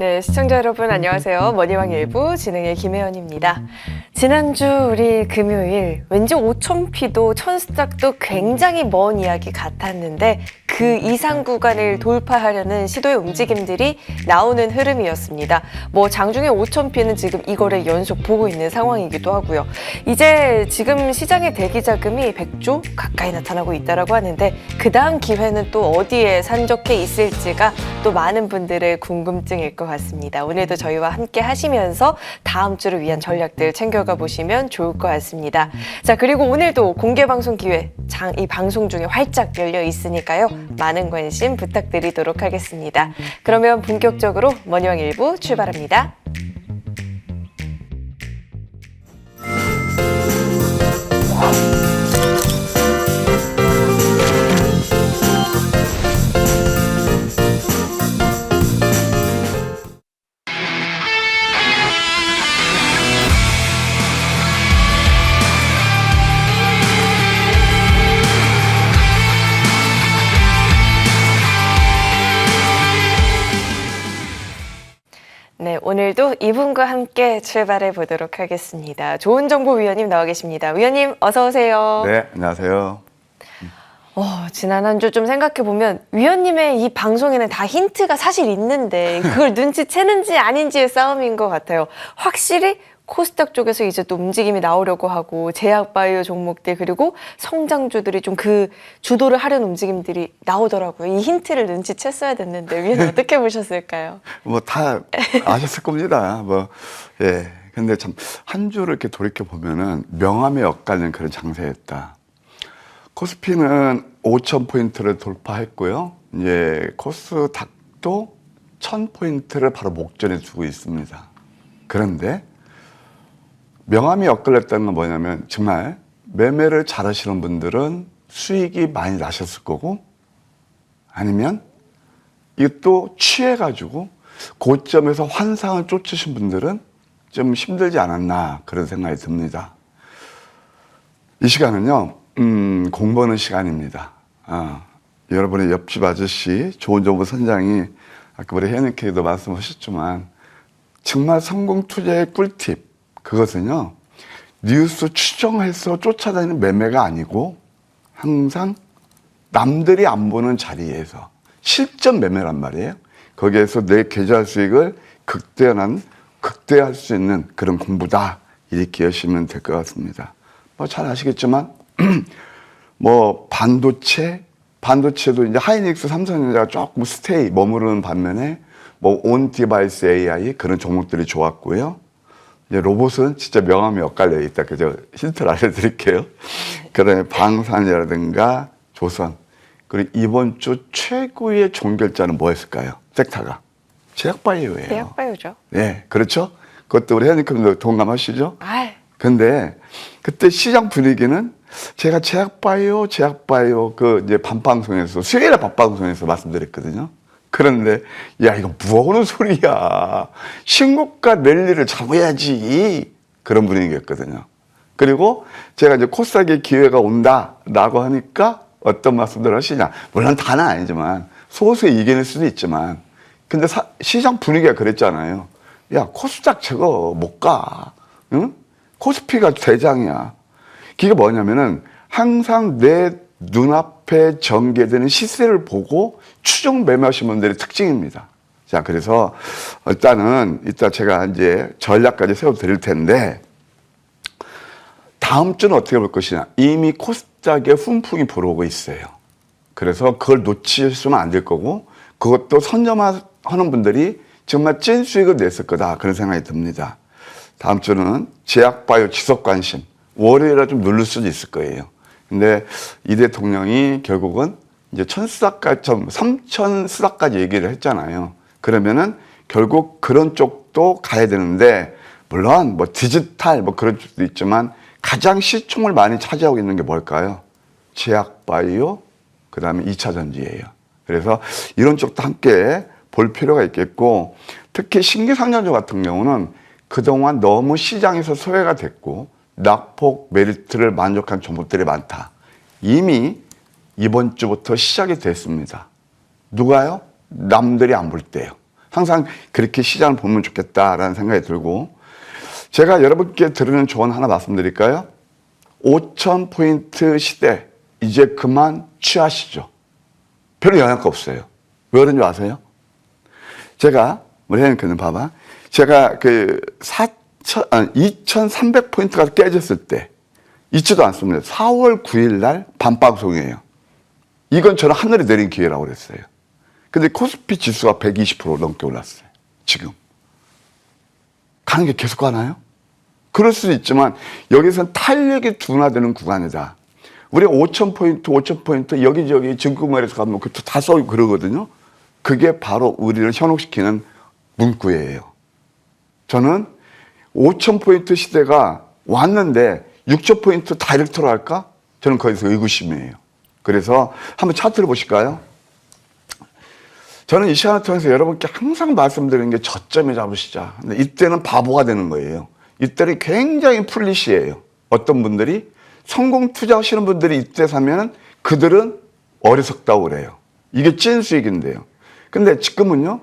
네, 시청자 여러분 안녕하세요. 머니왕 일부 진행의 김혜연입니다. 지난주 우리 금요일 왠지 5,000피도 천스탁도 굉장히 먼 이야기 같았는데 그 이상 구간을 돌파하려는 시도의 움직임들이 나오는 흐름이었습니다. 뭐 장중에 5,000피는 지금 이거를 연속 보고 있는 상황이기도 하고요. 이제 지금 시장의 대기 자금이 100조 가까이 나타나고 있다고 하는데 그 다음 기회는 또 어디에 산적해 있을지가 또 많은 분들의 궁금증일 것 같습니다. 오늘도 저희와 함께 하시면서 다음 주를 위한 전략들 챙겨가 보시면 좋을 것 같습니다. 자, 그리고 오늘도 공개 방송 기회 이 방송 중에 활짝 열려 있으니까요. 많은 관심 부탁드리도록 하겠습니다. 그러면 본격적으로 머니왕 일부 출발합니다. 네, 오늘도 이분과 함께 출발해 보도록 하겠습니다. 좋은정보 위원님 나와 계십니다. 위원님 어서 오세요. 네, 안녕하세요. 지난 한 주 좀 생각해보면 위원님의 이 방송에는 다 힌트가 사실 있는데 그걸 눈치채는지 아닌지의 싸움인 것 같아요. 확실히 코스닥 쪽에서 이제 또 움직임이 나오려고 하고 제약바이오 종목들 그리고 성장주들이 좀 그 주도를 하려는 움직임들이 나오더라고요. 이 힌트를 눈치챘어야 됐는데 위원님 어떻게 보셨을까요? 뭐 다 아셨을 겁니다. 예. 근데 참 한 주를 이렇게 돌이켜 보면은 명암에 엇갈리는 그런 장세였다. 코스피는 5,000포인트를 돌파했고요. 이제 코스닥도 1,000포인트를 바로 목전에 두고 있습니다. 그런데 명암이 엇갈렸다는 건 뭐냐면 정말 매매를 잘하시는 분들은 수익이 많이 나셨을 거고 아니면 이것도 취해가지고 고점에서 환상을 쫓으신 분들은 좀 힘들지 않았나 그런 생각이 듭니다. 이 시간은요 공부하는 시간입니다. 여러분의 옆집 아저씨 좋은정보 선장이 아까 우리 혜연님께도 말씀하셨지만 정말 성공 투자의 꿀팁 그것은요 뉴스 추정해서 쫓아다니는 매매가 아니고 항상 남들이 안 보는 자리에서 실전 매매란 말이에요. 거기에서 내 계좌 수익을 극대화할 수 있는 그런 공부다 이렇게 하시면 될 것 같습니다. 뭐 잘 아시겠지만 뭐 반도체도 이제 하이닉스, 삼성전자가 조금 머무르는 반면에 뭐 온 디바이스 AI 그런 종목들이 좋았고요. 이제 로봇은 진짜 명암이 엇갈려 있다. 그저 힌트를 알려드릴게요. 그다음에 방산이라든가 조선. 그리고 이번 주 최고의 종결자는 뭐였을까요? 섹터가 제약바이오예요. 제약바이오죠. 네, 그렇죠. 그것도 우리 혜연님도 동감하시죠? 근데 그때 시장 분위기는 제가 제약바이오 그 이제 밤방송에서 수요일에 밤방송에서 말씀드렸거든요. 그런데 야 이거 뭐하는 소리야. 신고가 랠리를 잡아야지. 그런 분위기였거든요. 그리고 제가 이제 코스닥의 기회가 온다라고 하니까 어떤 말씀들을 하시냐. 물론 다는 아니지만 소수의 의견일 수도 있지만 근데 시장 분위기가 그랬잖아요. 야 코스닥 저거 못 가. 응? 코스피가 대장이야. 그게 뭐냐면은 항상 내 눈앞에 전개되는 시세를 보고 추정 매매하시는 분들의 특징입니다. 자, 그래서 일단은 이따 제가 이제 전략까지 세워 드릴 텐데 다음 주는 어떻게 볼 것이냐. 이미 코스닥에 훈풍이 불어오고 있어요. 그래서 그걸 놓치시면 안 될 거고 그것도 선점하는 분들이 정말 찐 수익을 냈을 거다. 그런 생각이 듭니다. 다음 주는 제약바이오 지속 관심. 월요일에 좀 누를 수도 있을 거예요. 근데 이 대통령이 결국은 이제 3,000수닥까지 얘기를 했잖아요. 그러면은 결국 그런 쪽도 가야 되는데, 물론 뭐 디지털 뭐 그런 쪽도 있지만 가장 시총을 많이 차지하고 있는 게 뭘까요? 제약바이오, 그 다음에 2차 전지예요. 그래서 이런 쪽도 함께 볼 필요가 있겠고, 특히 신규상장주 같은 경우는 그동안 너무 시장에서 소외가 됐고, 낙폭 메리트를 만족한 종목들이 많다. 이미 이번 주부터 시작이 됐습니다. 누가요? 남들이 안 볼 때요. 항상 그렇게 시장을 보면 좋겠다라는 생각이 들고, 제가 여러분께 드리는 조언 하나 말씀드릴까요? 5,000포인트 시대 이제 그만 취하시죠. 별로 영향가 없어요. 왜 그런지 아세요? 제가 우리 혜연이는 봐봐. 제가 그 2,300포인트가 깨졌을 때 잊지도 않습니다. 4월 9일 날 밤방송이에요. 이건 저는 하늘이 내린 기회라고 그랬어요. 근데 코스피 지수가 120% 넘게 올랐어요. 지금. 가는 게 계속 가나요? 그럴 수도 있지만 여기서는 탄력이 둔화되는 구간이다. 우리가 5,000포인트 여기저기 증권거래소 가면 그것도 다 써고 그러거든요. 그게 바로 우리를 현혹시키는 문구예요. 저는 5,000포인트 시대가 왔는데 6,000포인트 다이렉트로 할까? 저는 거기서 의구심이에요. 그래서 한번 차트를 보실까요? 저는 이 시간을 통해서 여러분께 항상 말씀드리는 게 저점에 잡으시자. 근데 이때는 바보가 되는 거예요. 이때는 굉장히 풀리시해요. 어떤 분들이 성공 투자하시는 분들이 이때 사면은 그들은 어리석다고 그래요. 이게 찐 수익인데요. 근데 지금은요,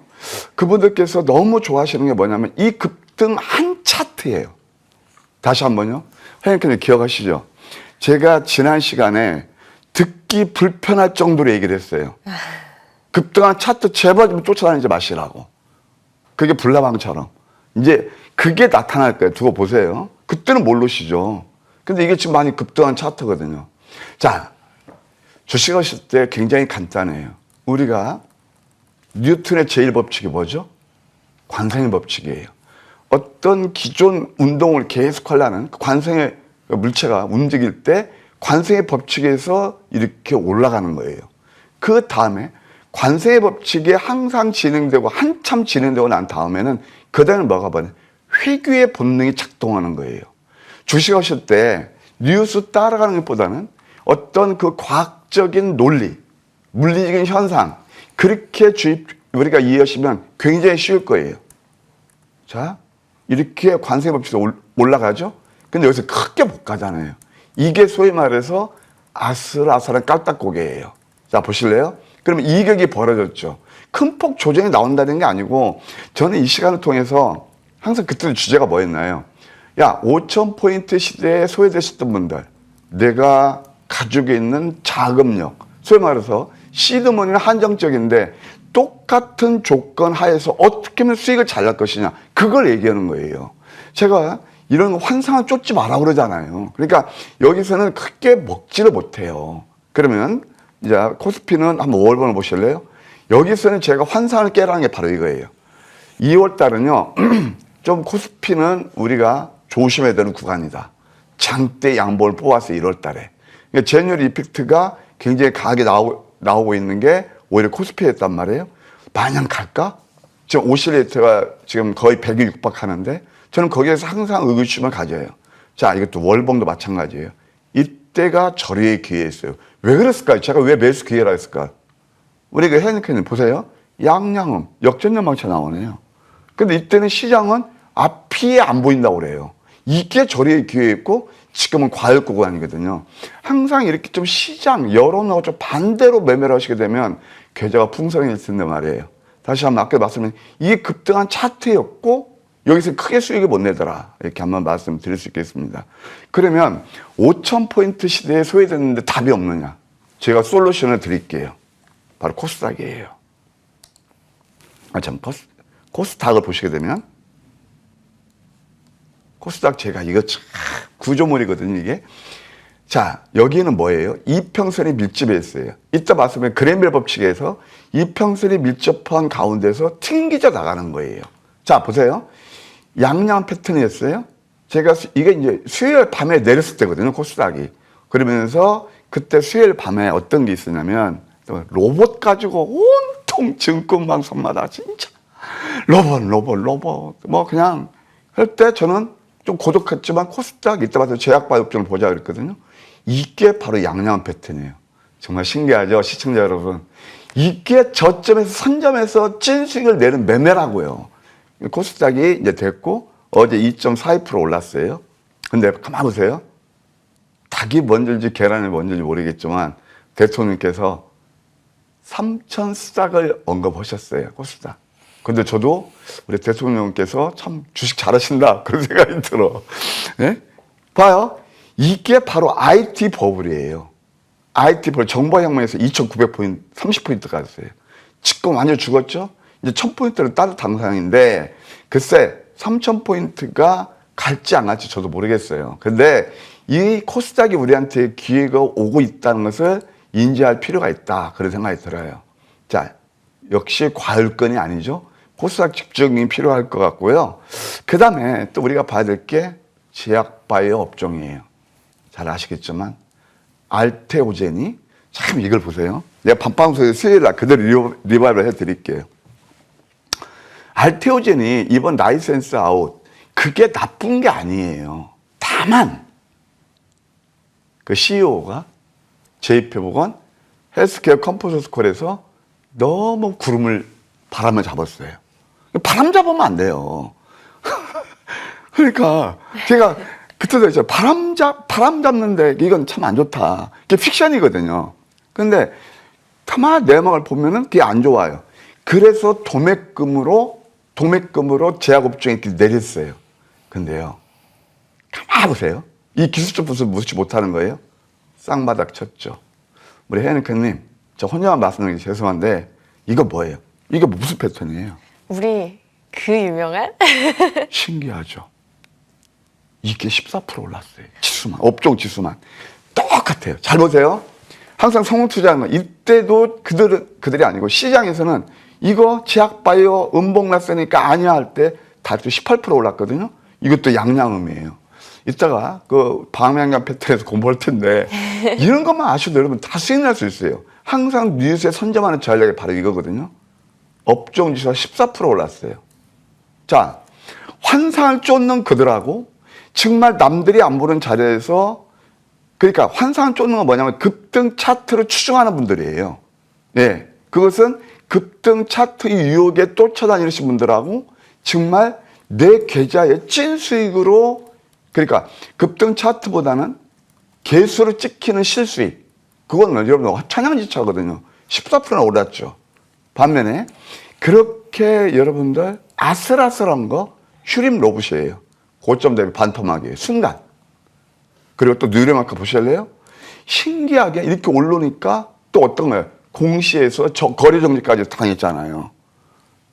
그분들께서 너무 좋아하시는 게 뭐냐면 이 급등 한 차트예요. 다시 한번요. 회원님께서 기억하시죠? 제가 지난 시간에 듣기 불편할 정도로 얘기를 했어요. 급등한 차트 제발 좀 쫓아다니지 마시라고. 그게 불나방처럼. 이제 그게 나타날 거예요. 두고 보세요. 그때는 모르시죠. 근데 이게 지금 많이 급등한 차트거든요. 자, 주식하실 때 굉장히 간단해요. 우리가 뉴턴의 제1법칙이 뭐죠? 관성의 법칙이에요. 어떤 기존 운동을 계속 하려는 관성의 물체가 움직일 때 관성의 법칙에서 이렇게 올라가는 거예요. 그 다음에 관성의 법칙이 항상 진행되고 한참 진행되고 난 다음에는 그 다음에 뭐가 버려? 회귀의 본능이 작동하는 거예요. 주식하실 때 뉴스 따라가는 것보다는 어떤 그 과학적인 논리, 물리적인 현상, 그렇게 우리가 이해하시면 굉장히 쉬울 거예요. 자, 이렇게 관성의 법칙이 올라가죠? 근데 여기서 크게 못 가잖아요. 이게 소위 말해서 아슬아슬한 깔딱고개예요. 자, 보실래요? 그러면 이격이 벌어졌죠. 큰 폭 조정이 나온다는 게 아니고, 저는 이 시간을 통해서 항상 그때 주제가 뭐였나요? 야, 5,000포인트 시대에 소외되셨던 분들, 내가 가지고 있는 자금력, 소위 말해서 시드머니는 한정적인데 똑같은 조건 하에서 어떻게 하면 수익을 잘 낼 것이냐, 그걸 얘기하는 거예요. 제가 이런 환상을 쫓지 마라 그러잖아요. 그러니까 여기서는 크게 먹지를 못해요. 그러면 이제 코스피는 한번 5월번을 보실래요? 여기서는 제가 환상을 깨라는 게 바로 이거예요. 2월 달은요, 좀 코스피는 우리가 조심해야 되는 구간이다. 장대 양봉을 뽑았어요, 1월 달에. 그러니까 제뉴얼 이펙트가 굉장히 강하게 나오고 있는 게 오히려 코스피였단 말이에요. 마냥 갈까? 지금 오실레이터가 지금 거의 100일 육박하는데 저는 거기에서 항상 의구심을 가져요. 자, 이것도 월봉도 마찬가지예요. 이때가 저리의 기회였어요. 왜 그랬을까요? 제가 왜 매수 기회라 했을까요? 우리 그 혜연이님 보세요. 양양음, 역전연망차 나오네요. 근데 이때는 시장은 앞이 안 보인다고 그래요. 이게 저리의 기회였고 지금은 과열 구간이거든요. 항상 이렇게 좀 시장, 여론하고 좀 반대로 매매를 하시게 되면 계좌가 풍성해질 텐데 말이에요. 다시 한번 아까 말씀드린 이게 급등한 차트였고 여기서 크게 수익을 못 내더라. 이렇게 한번 말씀드릴 수 있겠습니다. 그러면 5,000포인트 시대에 소외됐는데 답이 없느냐? 제가 솔루션을 드릴게요. 바로 코스닥이에요. 참, 코스닥을 보시게 되면 코스닥 제가 이거 참 구조물이거든요, 이게. 자, 여기는 뭐예요? 이평선이 밀집해 있어요. 이따 말씀드린 그레멜 법칙에서 이평선이 밀접한 가운데서 튕기져 나가는 거예요. 자, 보세요. 양양 패턴이었어요. 제가 이게 이제 수요일 밤에 내렸을 때거든요, 코스닥이. 그러면서 그때 수요일 밤에 어떤 게 있었냐면 로봇 가지고 온통 증권방송마다 진짜 로봇 뭐 그냥 할 때 저는 좀 고독했지만 코스닥 이때 봐서 제약바이옵종을 보자 그랬거든요. 이게 바로 양양 패턴이에요. 정말 신기하죠, 시청자 여러분. 이게 저점에서 선점에서 찐수익을 내는 매매라고요. 코스닥이 이제 됐고 어제 2.42% 올랐어요. 근데 가만 보세요. 닭이 먼저인지 계란이 먼저인지 모르겠지만 대통령께서 3,000 수닥을 언급하셨어요. 코스닥. 근데 저도 우리 대통령께서 참 주식 잘하신다 그런 생각이 들어. 예? 봐요. 이게 바로 IT 버블이에요. IT 버블 정보혁명에서 2,900포인트, 30포인트 갔어요. 지금 완전 죽었죠? 이제 1,000포인트는 따뜻한 상황인데 글쎄 3,000포인트가 갈지 안 갈지 저도 모르겠어요. 근데 이 코스닥이 우리한테 기회가 오고 있다는 것을 인지할 필요가 있다. 그런 생각이 들어요. 자, 역시 과열권이 아니죠. 코스닥 집중이 필요할 것 같고요. 그 다음에 또 우리가 봐야 될 게 제약바이오 업종이에요. 잘 아시겠지만 알테오젠이 참 이걸 보세요. 내가 밤방송에서 수요일날 그대로 리바이벌 해드릴게요. 알테오젠이 이번 라이센스 아웃 그게 나쁜 게 아니에요. 다만 그 CEO가 JP모건 헬스케어 컴포저스콜에서 너무 바람을 잡았어요. 바람 잡으면 안 돼요. 그러니까 제가 그때도 했죠. 바람 잡는데 이건 참 안 좋다. 이게 픽션이거든요. 근데 가만 내막을 보면은 그게 안 좋아요. 그래서 도매금으로 제약업종에 이렇게 내렸어요. 근데요. 가만 보세요. 이 기술적 부분을 무시 못하는 거예요. 쌍바닥 쳤죠. 우리 혜은이님, 저 혼자만 말씀드리기 죄송한데 이거 뭐예요? 이거 무슨 패턴이에요? 우리 그 유명한? 신기하죠. 이게 14% 올랐어요. 지수만, 업종 지수만. 똑같아요. 잘 보세요. 항상 성공투자하는 거. 이때도 그들이 아니고 시장에서는 이거 제약바이오 음봉났으니까 아니야 할 때 다들 18% 올랐거든요. 이것도 양양음이에요. 이따가 그 방향간 패턴에서 공부할 텐데 이런 것만 아셔도 여러분 다 수익 날 수 있어요. 항상 뉴스에 선점하는 전략이 바로 이거거든요. 업종 지수가 14% 올랐어요. 자, 환상을 쫓는 그들하고 정말 남들이 안 보는 자리에서 그러니까 환상을 쫓는 건 뭐냐면 급등 차트를 추종하는 분들이에요. 예. 그것은 급등 차트 유혹에 쫓아다니신 분들하고 정말 내 계좌에 찐 수익으로 그러니까 급등 차트보다는 개수로 찍히는 실수익. 그건 여러분 천양지차거든요. 14%나 올랐죠. 반면에 그렇게 여러분들 아슬아슬한 거 휴림 로봇이에요. 고점 대비 반토막이에요. 순간. 그리고 또 뉴레마크 보실래요? 신기하게 이렇게 오르니까 또 어떤 거예요? 공시에서 거래 정지까지 당했잖아요.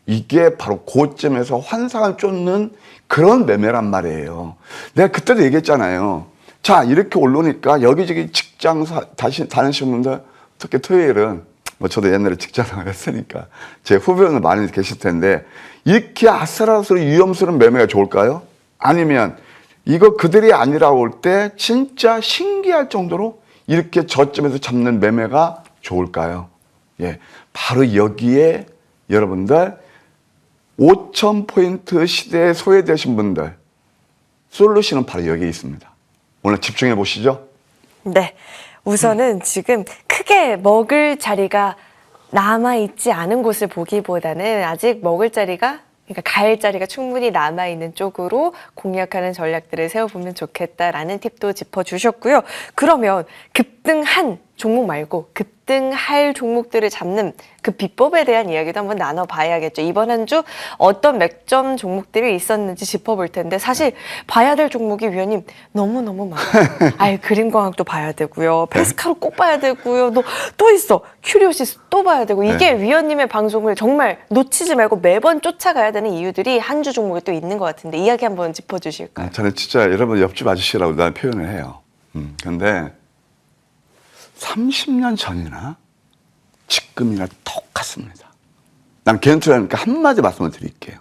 이게 바로 고점에서 환상을 쫓는 그런 매매란 말이에요. 내가 그때도 얘기했잖아요. 자, 이렇게 오르니까 여기저기 직장 다시 다니시는 분들 특히 토요일은 뭐 저도 옛날에 직장을 했으니까 제 후배는 많이 계실 텐데 이렇게 아슬아슬 위험스러운 매매가 좋을까요? 아니면 이거 그들이 아니라고 올 때 진짜 신기할 정도로 이렇게 저점에서 잡는 매매가 좋을까요? 예, 바로 여기에 여러분들 5,000포인트 시대에 소외되신 분들 솔루션은 바로 여기에 있습니다. 오늘 집중해 보시죠. 네, 우선은 지금 크게 먹을 자리가 남아있지 않은 곳을 보기보다는 아직 먹을 자리가 그러니까 갈 자리가 충분히 남아있는 쪽으로 공략하는 전략들을 세워보면 좋겠다라는 팁도 짚어주셨고요. 그러면 급등한 종목 말고 급등할 종목들을 잡는 그 비법에 대한 이야기도 한번 나눠봐야겠죠. 이번 한 주 어떤 맥점 종목들이 있었는지 짚어볼 텐데 사실 봐야 될 종목이 위원님 너무너무 많아요. 아예 그림광학도 봐야 되고요. 페스카로 꼭 봐야 되고요. 또 있어. 큐리오시스 또 봐야 되고 이게 위원님의 방송을 정말 놓치지 말고 매번 쫓아가야 되는 이유들이 한 주 종목에 또 있는 것 같은데 이야기 한번 짚어주실까요? 저는 진짜 여러분 옆집 아저씨라고 난 표현을 해요. 근데 30년 전이나 지금이나 똑같습니다. 난 개인투자니까 한마디 말씀을 드릴게요.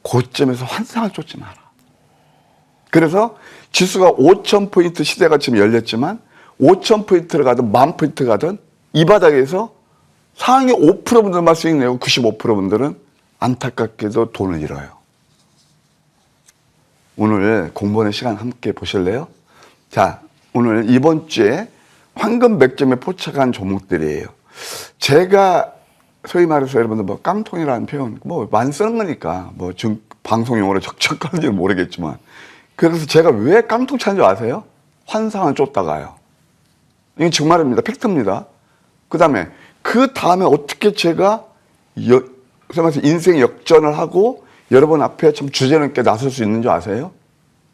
고점에서 환상을 쫓지 마라. 그래서 지수가 5,000포인트 시대가 지금 열렸지만 5,000포인트를 가든 10,000포인트 가든 이 바닥에서 상위 5%분들만 수익 내고 95%분들은 안타깝게도 돈을 잃어요. 오늘 공부하는 시간 함께 보실래요? 자, 오늘 이번 주에 황금 맥점에 포착한 종목들이에요. 제가 소위 말해서 여러분들 뭐 깡통이라는 표현 뭐 많이 쓰는 거니까 뭐 방송 용어로 적절한지는 모르겠지만 그래서 제가 왜 깡통 찾는 줄 아세요? 환상을 쫓다가요. 이게 정말입니다. 팩트입니다. 그 다음에 어떻게 제가 그래서 인생 역전을 하고 여러분 앞에 참 주제넘게 나설 수 있는 줄 아세요?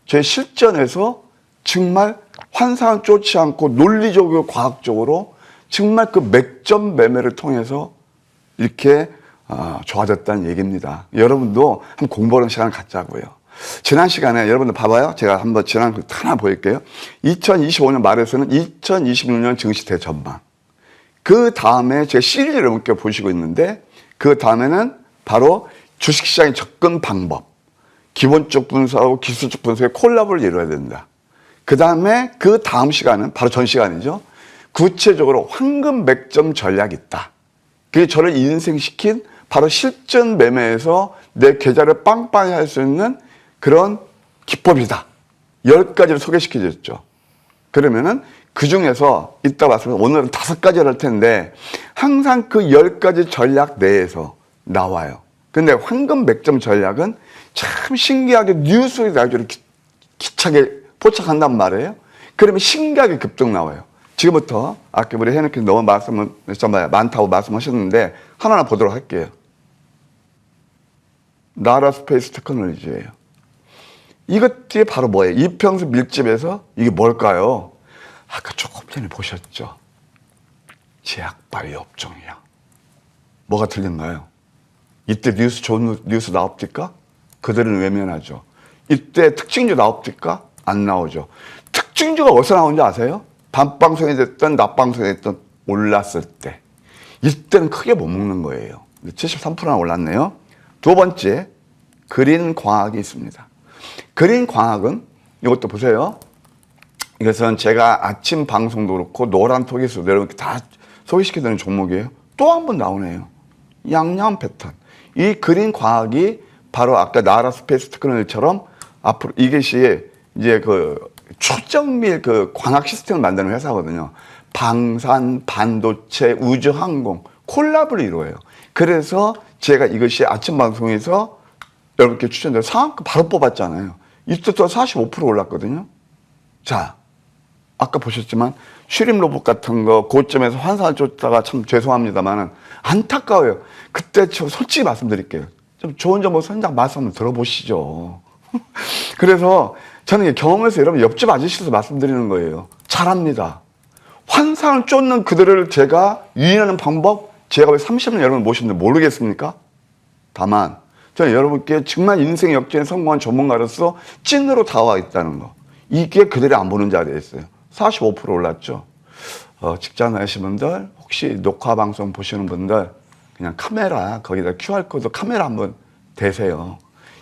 제 실전에서 정말 환상을 쫓지 않고 논리적이고 과학적으로 정말 그 맥점 매매를 통해서 이렇게 좋아졌다는 얘기입니다. 여러분도 한번 공부하는 시간을 갖자고요. 지난 시간에 여러분들 봐봐요. 제가 한번 지난 거 하나 보일게요. 2025년 말에서는 2026년 증시 대전망. 그 다음에 제가 시리즈를 여러분께 보시고 있는데 그 다음에는 바로 주식시장의 접근 방법. 기본적 분석하고 기술적 분석의 콜라보를 이루어야 된다. 그 다음에 그 다음 시간은 바로 전 시간이죠. 구체적으로 황금 맥점 전략이 있다. 그게 저를 인생시킨 바로 실전 매매에서 내 계좌를 빵빵히 할 수 있는 그런 기법이다. 10가지를 소개시켜 줬죠. 그러면은 그 중에서 이따 말씀드린 오늘은 5가지를 할 텐데 항상 그 10가지 전략 내에서 나와요. 근데 황금 맥점 전략은 참 신기하게 뉴스에 나중에 기차게 포착한단 말이에요. 그러면 신기하게 급등 나와요. 지금부터 아까 우리 해놓기 너무 많다고 말씀하셨는데 하나하나 보도록 할게요. 나라 스페이스 테크놀로지예요. 이것 뒤에 바로 뭐예요? 이평수 밀집에서 이게 뭘까요? 아까 조금 전에 보셨죠? 제약바이오 업종이야. 뭐가 틀린가요? 이때 뉴스 좋은 뉴스 나옵니까? 그들은 외면하죠. 이때 특징주 나옵니까? 안 나오죠. 특징주가 어디서 나오는지 아세요? 밤방송이 됐든 낮방송이 됐든 올랐을 때. 이때는 크게 못 먹는 거예요. 73%나 올랐네요. 두 번째, 그린 광학이 있습니다. 그린 광학은 이것도 보세요. 이것은 제가 아침 방송도 그렇고 노란톡에서도 여러분께 다 소개시켜드리는 종목이에요. 또 한 번 나오네요. 양양 패턴. 이 그린 과학이 바로 아까 나라 스페이스 테크놀로지처럼 앞으로 이것이 이제 그 초정밀 그 광학 시스템을 만드는 회사거든요. 방산, 반도체, 우주, 항공 콜라보를 이루어요. 그래서 제가 이것이 아침 방송에서 여러분께 추천드려 상한가 바로 뽑았잖아요. 이때 또 45% 올랐거든요. 자, 아까 보셨지만 슈림 로봇 같은 거 고점에서 환상을 쫓다가 참 죄송합니다만은 안타까워요. 그때 저 솔직히 말씀드릴게요. 좀 좋은 정보 선장 말씀 한번 들어보시죠. 그래서 저는 경험에서 여러분 옆집 아저씨도 말씀드리는 거예요. 잘합니다. 환상을 쫓는 그들을 제가 유인하는 방법, 제가 왜 30년 여러분 모셨는지 모르겠습니까? 다만 저는 여러분께 정말 인생 역전에 성공한 전문가로서 찐으로 다가와 있다는 거. 이게 그들이 안 보는 자리에 있어요. 45% 올랐죠. 직장 다니시는 분들, 혹시 녹화 방송 보시는 분들, 그냥 카메라, 거기다 QR코드 카메라 한번 대세요.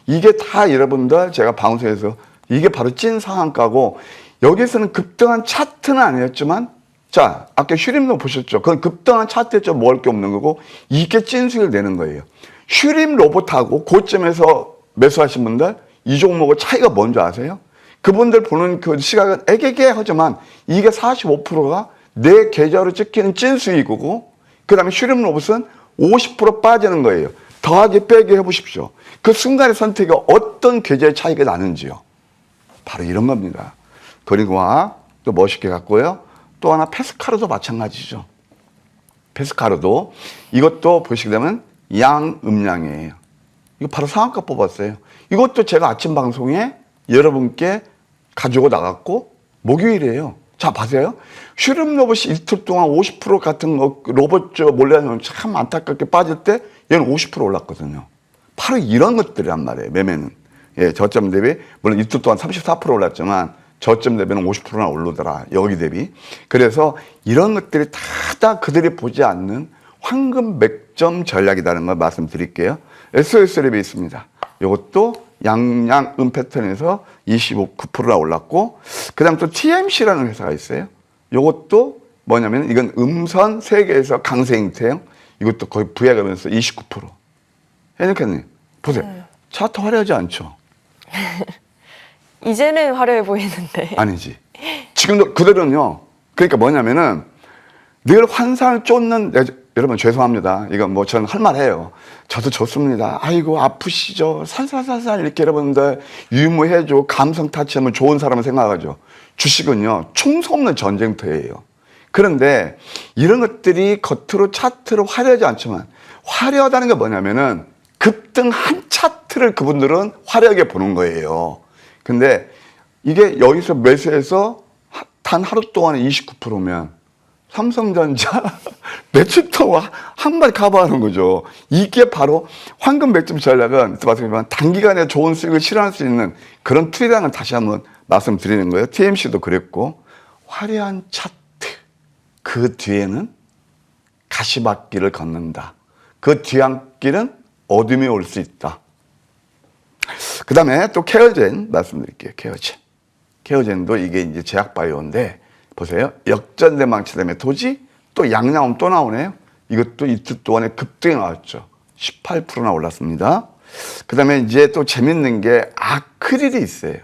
이게 다 여러분들 제가 방송에서 이게 바로 찐 상한가고, 여기서는 급등한 차트는 아니었지만, 자, 아까 슈림도 보셨죠? 그건 급등한 차트에 좀 먹을 게 없는 거고, 이게 찐 수익을 내는 거예요. 슈림 로봇하고 고점에서 매수하신 분들, 이 종목의 차이가 뭔지 아세요? 그분들 보는 그 시각은 애매하지만 이게 45%가 내 계좌로 찍히는 찐 수익이고, 그 다음에 슈림 로봇은 50% 빠지는 거예요. 더하기 빼기 해보십시오. 그 순간의 선택이 어떤 계좌의 차이가 나는지요. 바로 이런 겁니다. 그리고 또 멋있게 갔고요. 또 하나 페스카르도 마찬가지죠. 페스카르도 이것도 보시게 되면 양음량이에요. 이거 바로 상한가 뽑았어요. 이것도 제가 아침 방송에 여러분께 가지고 나갔고 목요일이에요. 자, 봐세요. 슈림 로봇이 이틀 동안 50% 같은 거 로봇 몰래 참 안타깝게 빠질 때 얘는 50% 올랐거든요. 바로 이런 것들이란 말이에요. 매매는. 예, 저점 대비 물론 이틀 동안 34% 올랐지만 저점 대비는 50%나 오르더라. 여기 대비. 그래서 이런 것들이 다 그들이 보지 않는 황금 맥점 전략이라는 걸 말씀드릴게요. SOS랩이 있습니다. 이것도 양양음 패턴에서 9%나 올랐고, 그 다음 또 TMC라는 회사가 있어요. 이것도 뭐냐면 이건 음선 세계에서 강세형태형, 이것도 거의 부양하면서 29%. 해니카님 보세요. 차트 화려하지 않죠? 이제는 화려해 보이는데. 아니지. 지금도 그들은요. 그러니까 뭐냐면은 늘 환상을 쫓는, 여러분 죄송합니다. 이건 뭐 저는 할 말해요. 저도 좋습니다. 아이고 아프시죠. 살살살살 이렇게 여러분들 유무해줘 감성 타치하면 좋은 사람을 생각하죠. 주식은요. 총소 없는 전쟁터예요. 그런데 이런 것들이 겉으로 차트로 화려하지 않지만 화려하다는 게 뭐냐면은 급등 한 차트를 그분들은 화려하게 보는 거예요. 근데 이게 여기서 매수해서 단 하루 동안에 29%면 삼성전자 며칠 동안 한 번 커버하는 거죠. 이게 바로 황금 맥점 전략은 말씀드리지만 단기간에 좋은 수익을 실현할 수 있는 그런 툴이라는 걸 다시 한번 말씀드리는 거예요. TMC도 그랬고 화려한 차트 그 뒤에는 가시밭길을 걷는다. 그 뒤안길은 어둠이 올 수 있다. 그 다음에 또 케어젠 말씀드릴게요. 케어젠도 이게 이제 제약바이오인데 보세요. 역전대망치 때문에 도지 또 양양음 또 나오네요. 이것도 이틀 동안에 급등이 나왔죠. 18%나 올랐습니다. 그 다음에 이제 또 재밌는 게 아크릴이 있어요.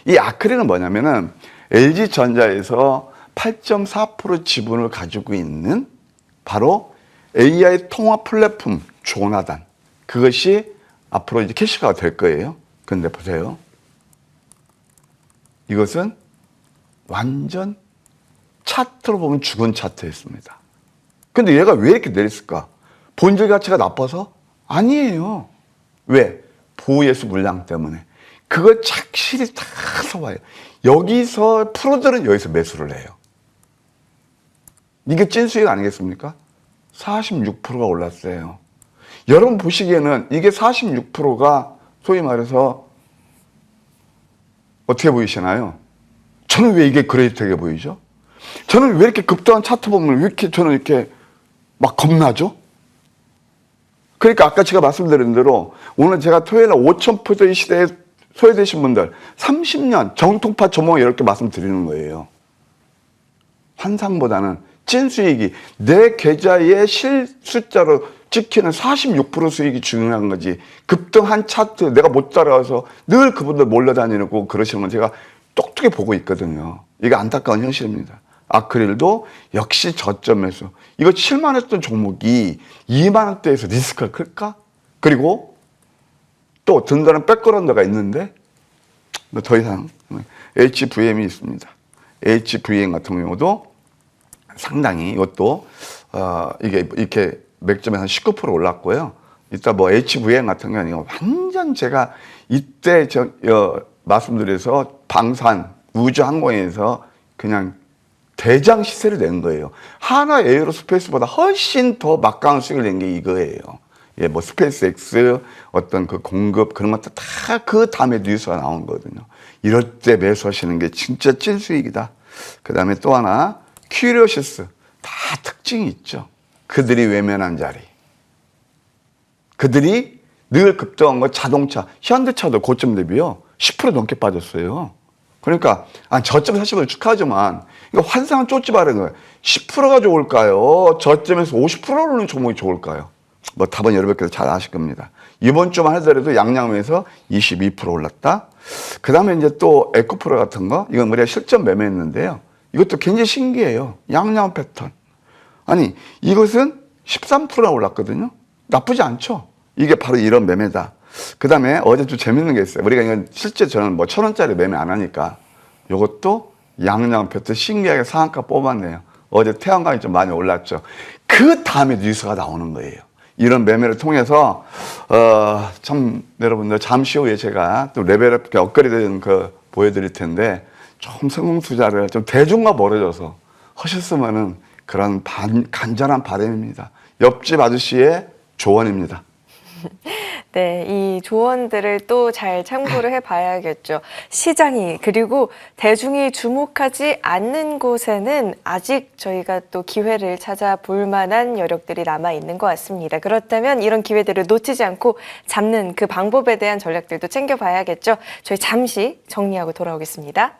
이 아크릴은 뭐냐면은 LG전자에서 8.4% 지분을 가지고 있는 바로 AI 통화 플랫폼 조나단. 그것이 앞으로 이제 캐시가 될 거예요. 근데 보세요. 이것은 완전 차트로 보면 죽은 차트였습니다. 근데 얘가 왜 이렇게 내렸을까? 본질 가치가 나빠서? 아니에요. 왜? 보호예수 물량 때문에. 그걸 착실히 다 써봐요. 여기서 프로들은 여기서 매수를 해요. 이게 찐수익 아니겠습니까? 46%가 올랐어요. 여러분 보시기에는 이게 46%가 소위 말해서 어떻게 보이시나요? 저는 왜 이게 그레이트하게 보이죠? 저는 왜 이렇게 급등한 차트 보면 왜 이렇게 저는 이렇게 막 겁나죠? 그러니까 아까 제가 말씀드린 대로 오늘 제가 토요일에 5,000%의 시대에 소외되신 분들 30년 정통파 조목 이렇게 말씀드리는 거예요. 환상보다는 찐수익이 내 계좌의 실숫자로 찍히는 46% 수익이 중요한 거지. 급등한 차트 내가 못 따라와서 늘 그분들 몰려다니고 그러시는 건 제가 똑똑히 보고 있거든요. 이게 안타까운 현실입니다. 아크릴도 역시 저점 매수. 이거 7만 원했던 종목이 2만 원대에서 리스크가 클까? 그리고 또 든든한 백그라운드가 있는데 더 이상 HVM이 있습니다. HVM 같은 경우도 상당히 이것도 이게 이렇게 맥점에서 19% 올랐고요. 이따 뭐 HVM 같은 경우는 완전 제가 이때 말씀드려서 방산 우주항공에서 그냥 대장 시세를 낸 거예요. 하나 에어로스페이스보다 훨씬 더 막강한 수익을 낸 게 이거예요. 예, 뭐 스페이스X 어떤 그 공급 그런 것도 다 그 다음에 뉴스가 나온 거거든요. 이럴 때 매수하시는 게 진짜 찐수익이다. 그 다음에 또 하나 큐리오시스 다 특징이 있죠. 그들이 외면한 자리. 그들이 늘 급등한 거 자동차, 현대차도 고점 대비요 10% 넘게 빠졌어요. 그러니까 저점 사시면 축하하지만 이거 환상은 쫓지 말라는 거예요. 10%가 좋을까요? 저점에서 50% 오르는 종목이 좋을까요? 뭐 답은 여러분께서 잘 아실 겁니다. 이번 주만 하더라도 양양에서 22% 올랐다. 그 다음에 이제 또 에코프로 같은 거, 이건 우리가 실전 매매했는데요. 이것도 굉장히 신기해요. 양양 패턴. 아니, 이것은 13%나 올랐거든요. 나쁘지 않죠? 이게 바로 이런 매매다. 그 다음에 어제 좀 재밌는 게 있어요. 우리가 이건 실제 저는 뭐 1,000원짜리 매매 안 하니까 이것도 양양 패턴 신기하게 상한가 뽑았네요. 어제 태양광이 좀 많이 올랐죠. 그 다음에 뉴스가 나오는 거예요. 이런 매매를 통해서 참 여러분들 잠시 후에 제가 또 레벨업 업그레이드된 거 보여드릴 텐데 좀 성공 투자를 좀 대중과 멀어져서 하셨으면은 그런 간절한 바람입니다. 옆집 아저씨의 조언입니다. 네, 이 조언들을 또 잘 참고를 해봐야겠죠. 시장이 그리고 대중이 주목하지 않는 곳에는 아직 저희가 또 기회를 찾아볼 만한 여력들이 남아 있는 것 같습니다. 그렇다면 이런 기회들을 놓치지 않고 잡는 그 방법에 대한 전략들도 챙겨봐야겠죠. 저희 잠시 정리하고 돌아오겠습니다.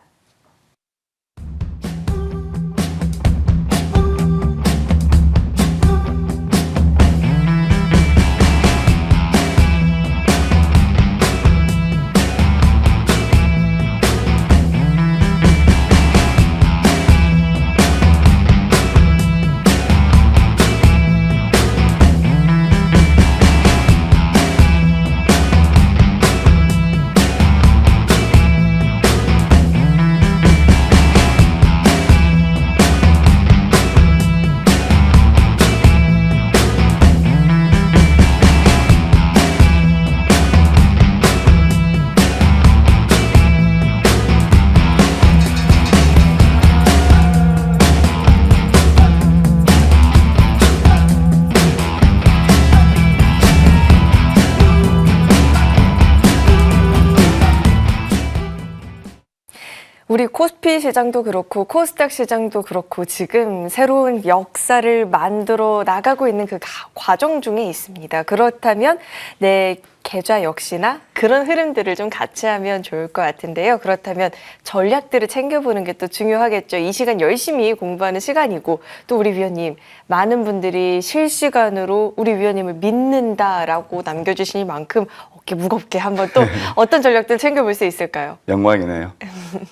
우리 코스피 시장도 그렇고 코스닥 시장도 그렇고 지금 새로운 역사를 만들어 나가고 있는 그 과정 중에 있습니다. 그렇다면 내 계좌 역시나 그런 흐름들을 좀 같이 하면 좋을 것 같은데요. 그렇다면 전략들을 챙겨보는 게 또 중요하겠죠. 이 시간 열심히 공부하는 시간이고 또 우리 위원님 많은 분들이 실시간으로 우리 위원님을 믿는다라고 남겨주시니 만큼 어깨 무겁게 한번 또 어떤 전략들 챙겨볼 수 있을까요? 영광이네요.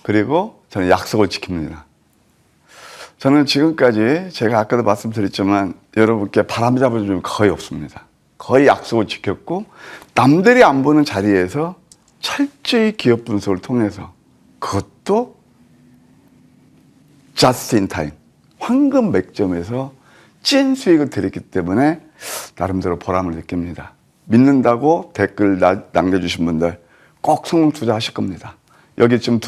그리고 저는 약속을 지킵니다. 저는 지금까지 제가 아까도 말씀드렸지만 여러분께 바람잡은 적이 거의 없습니다. 거의 약속을 지켰고 남들이 안 보는 자리에서 철저히 기업 분석을 통해서 그것도 just in time, 황금 맥점에서 찐 수익을 드렸기 때문에 나름대로 보람을 느낍니다. 믿는다고 댓글 남겨주신 분들 꼭 성공 투자하실 겁니다. 여기 지금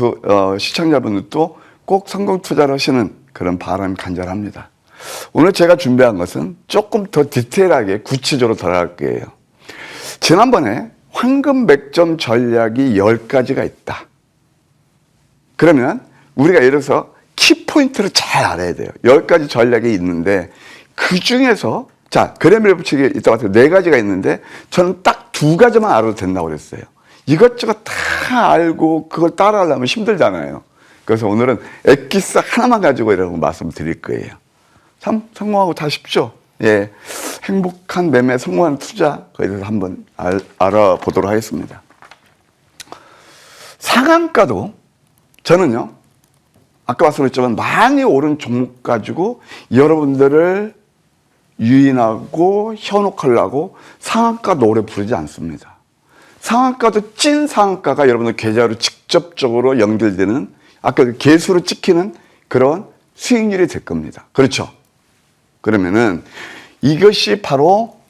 시청자분들도 꼭 성공 투자를 하시는 그런 바람이 간절합니다. 오늘 제가 준비한 것은 조금 더 디테일하게 구체적으로 들어갈 거예요. 지난번에 황금 맥점 전략이 10가지가 있다. 그러면 우리가 예를 들어서 키포인트를 잘 알아야 돼요. 10가지 전략이 있는데 그 중에서 자, 그래밀 법칙이 있다고 해서 4가지가 있는데 저는 딱 2가지만 알아도 된다고 그랬어요. 이것저것 다 알고 그걸 따라하려면 힘들잖아요. 그래서 오늘은 엑기스 하나만 가지고 이라고 말씀드릴 거예요. 참 성공하고 다 쉽죠? 예. 행복한 매매, 성공한 투자, 그에 대해서 한번 알아보도록 하겠습니다. 상한가도 저는요, 아까 말씀드렸지만 많이 오른 종목 가지고 여러분들을 유인하고 현혹하려고 상한가 노래 부르지 않습니다. 상한가도 찐 상한가가 여러분들 계좌로 직접적으로 연결되는 아까 그 개수로 찍히는 그런 수익률이 될 겁니다. 그렇죠? 그러면은 이것이 바로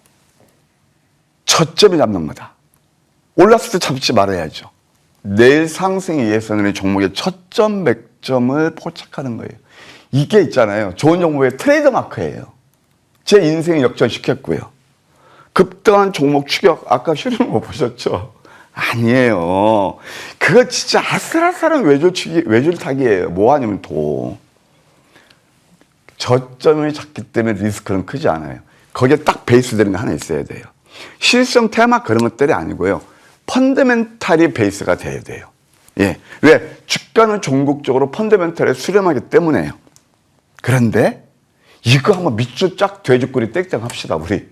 저점이 잡는 거다. 올랐을 때 잡지 말아야죠. 내일 상승이 예상되는 종목의 저점 맥점을 포착하는 거예요. 이게 있잖아요. 좋은 종목의 트레이드 마크예요. 제 인생 역전시켰고요. 급등한 종목 추격, 아까 쉬는 거 보셨죠? 아니에요. 그거 진짜 아슬아슬한 외줄타기예요. 뭐 하냐면 저점이 작기 때문에 리스크는 크지 않아요. 거기에 딱 베이스 되는 거 하나 있어야 돼요. 실성 테마 그런 것들이 아니고요. 펀더멘탈이 베이스가 돼야 돼요. 예. 왜? 주가는 종국적으로 펀더멘탈에 수렴하기 때문에요. 그런데 이거 한번 밑줄 쫙 돼지꼬리 땡땡 합시다, 우리.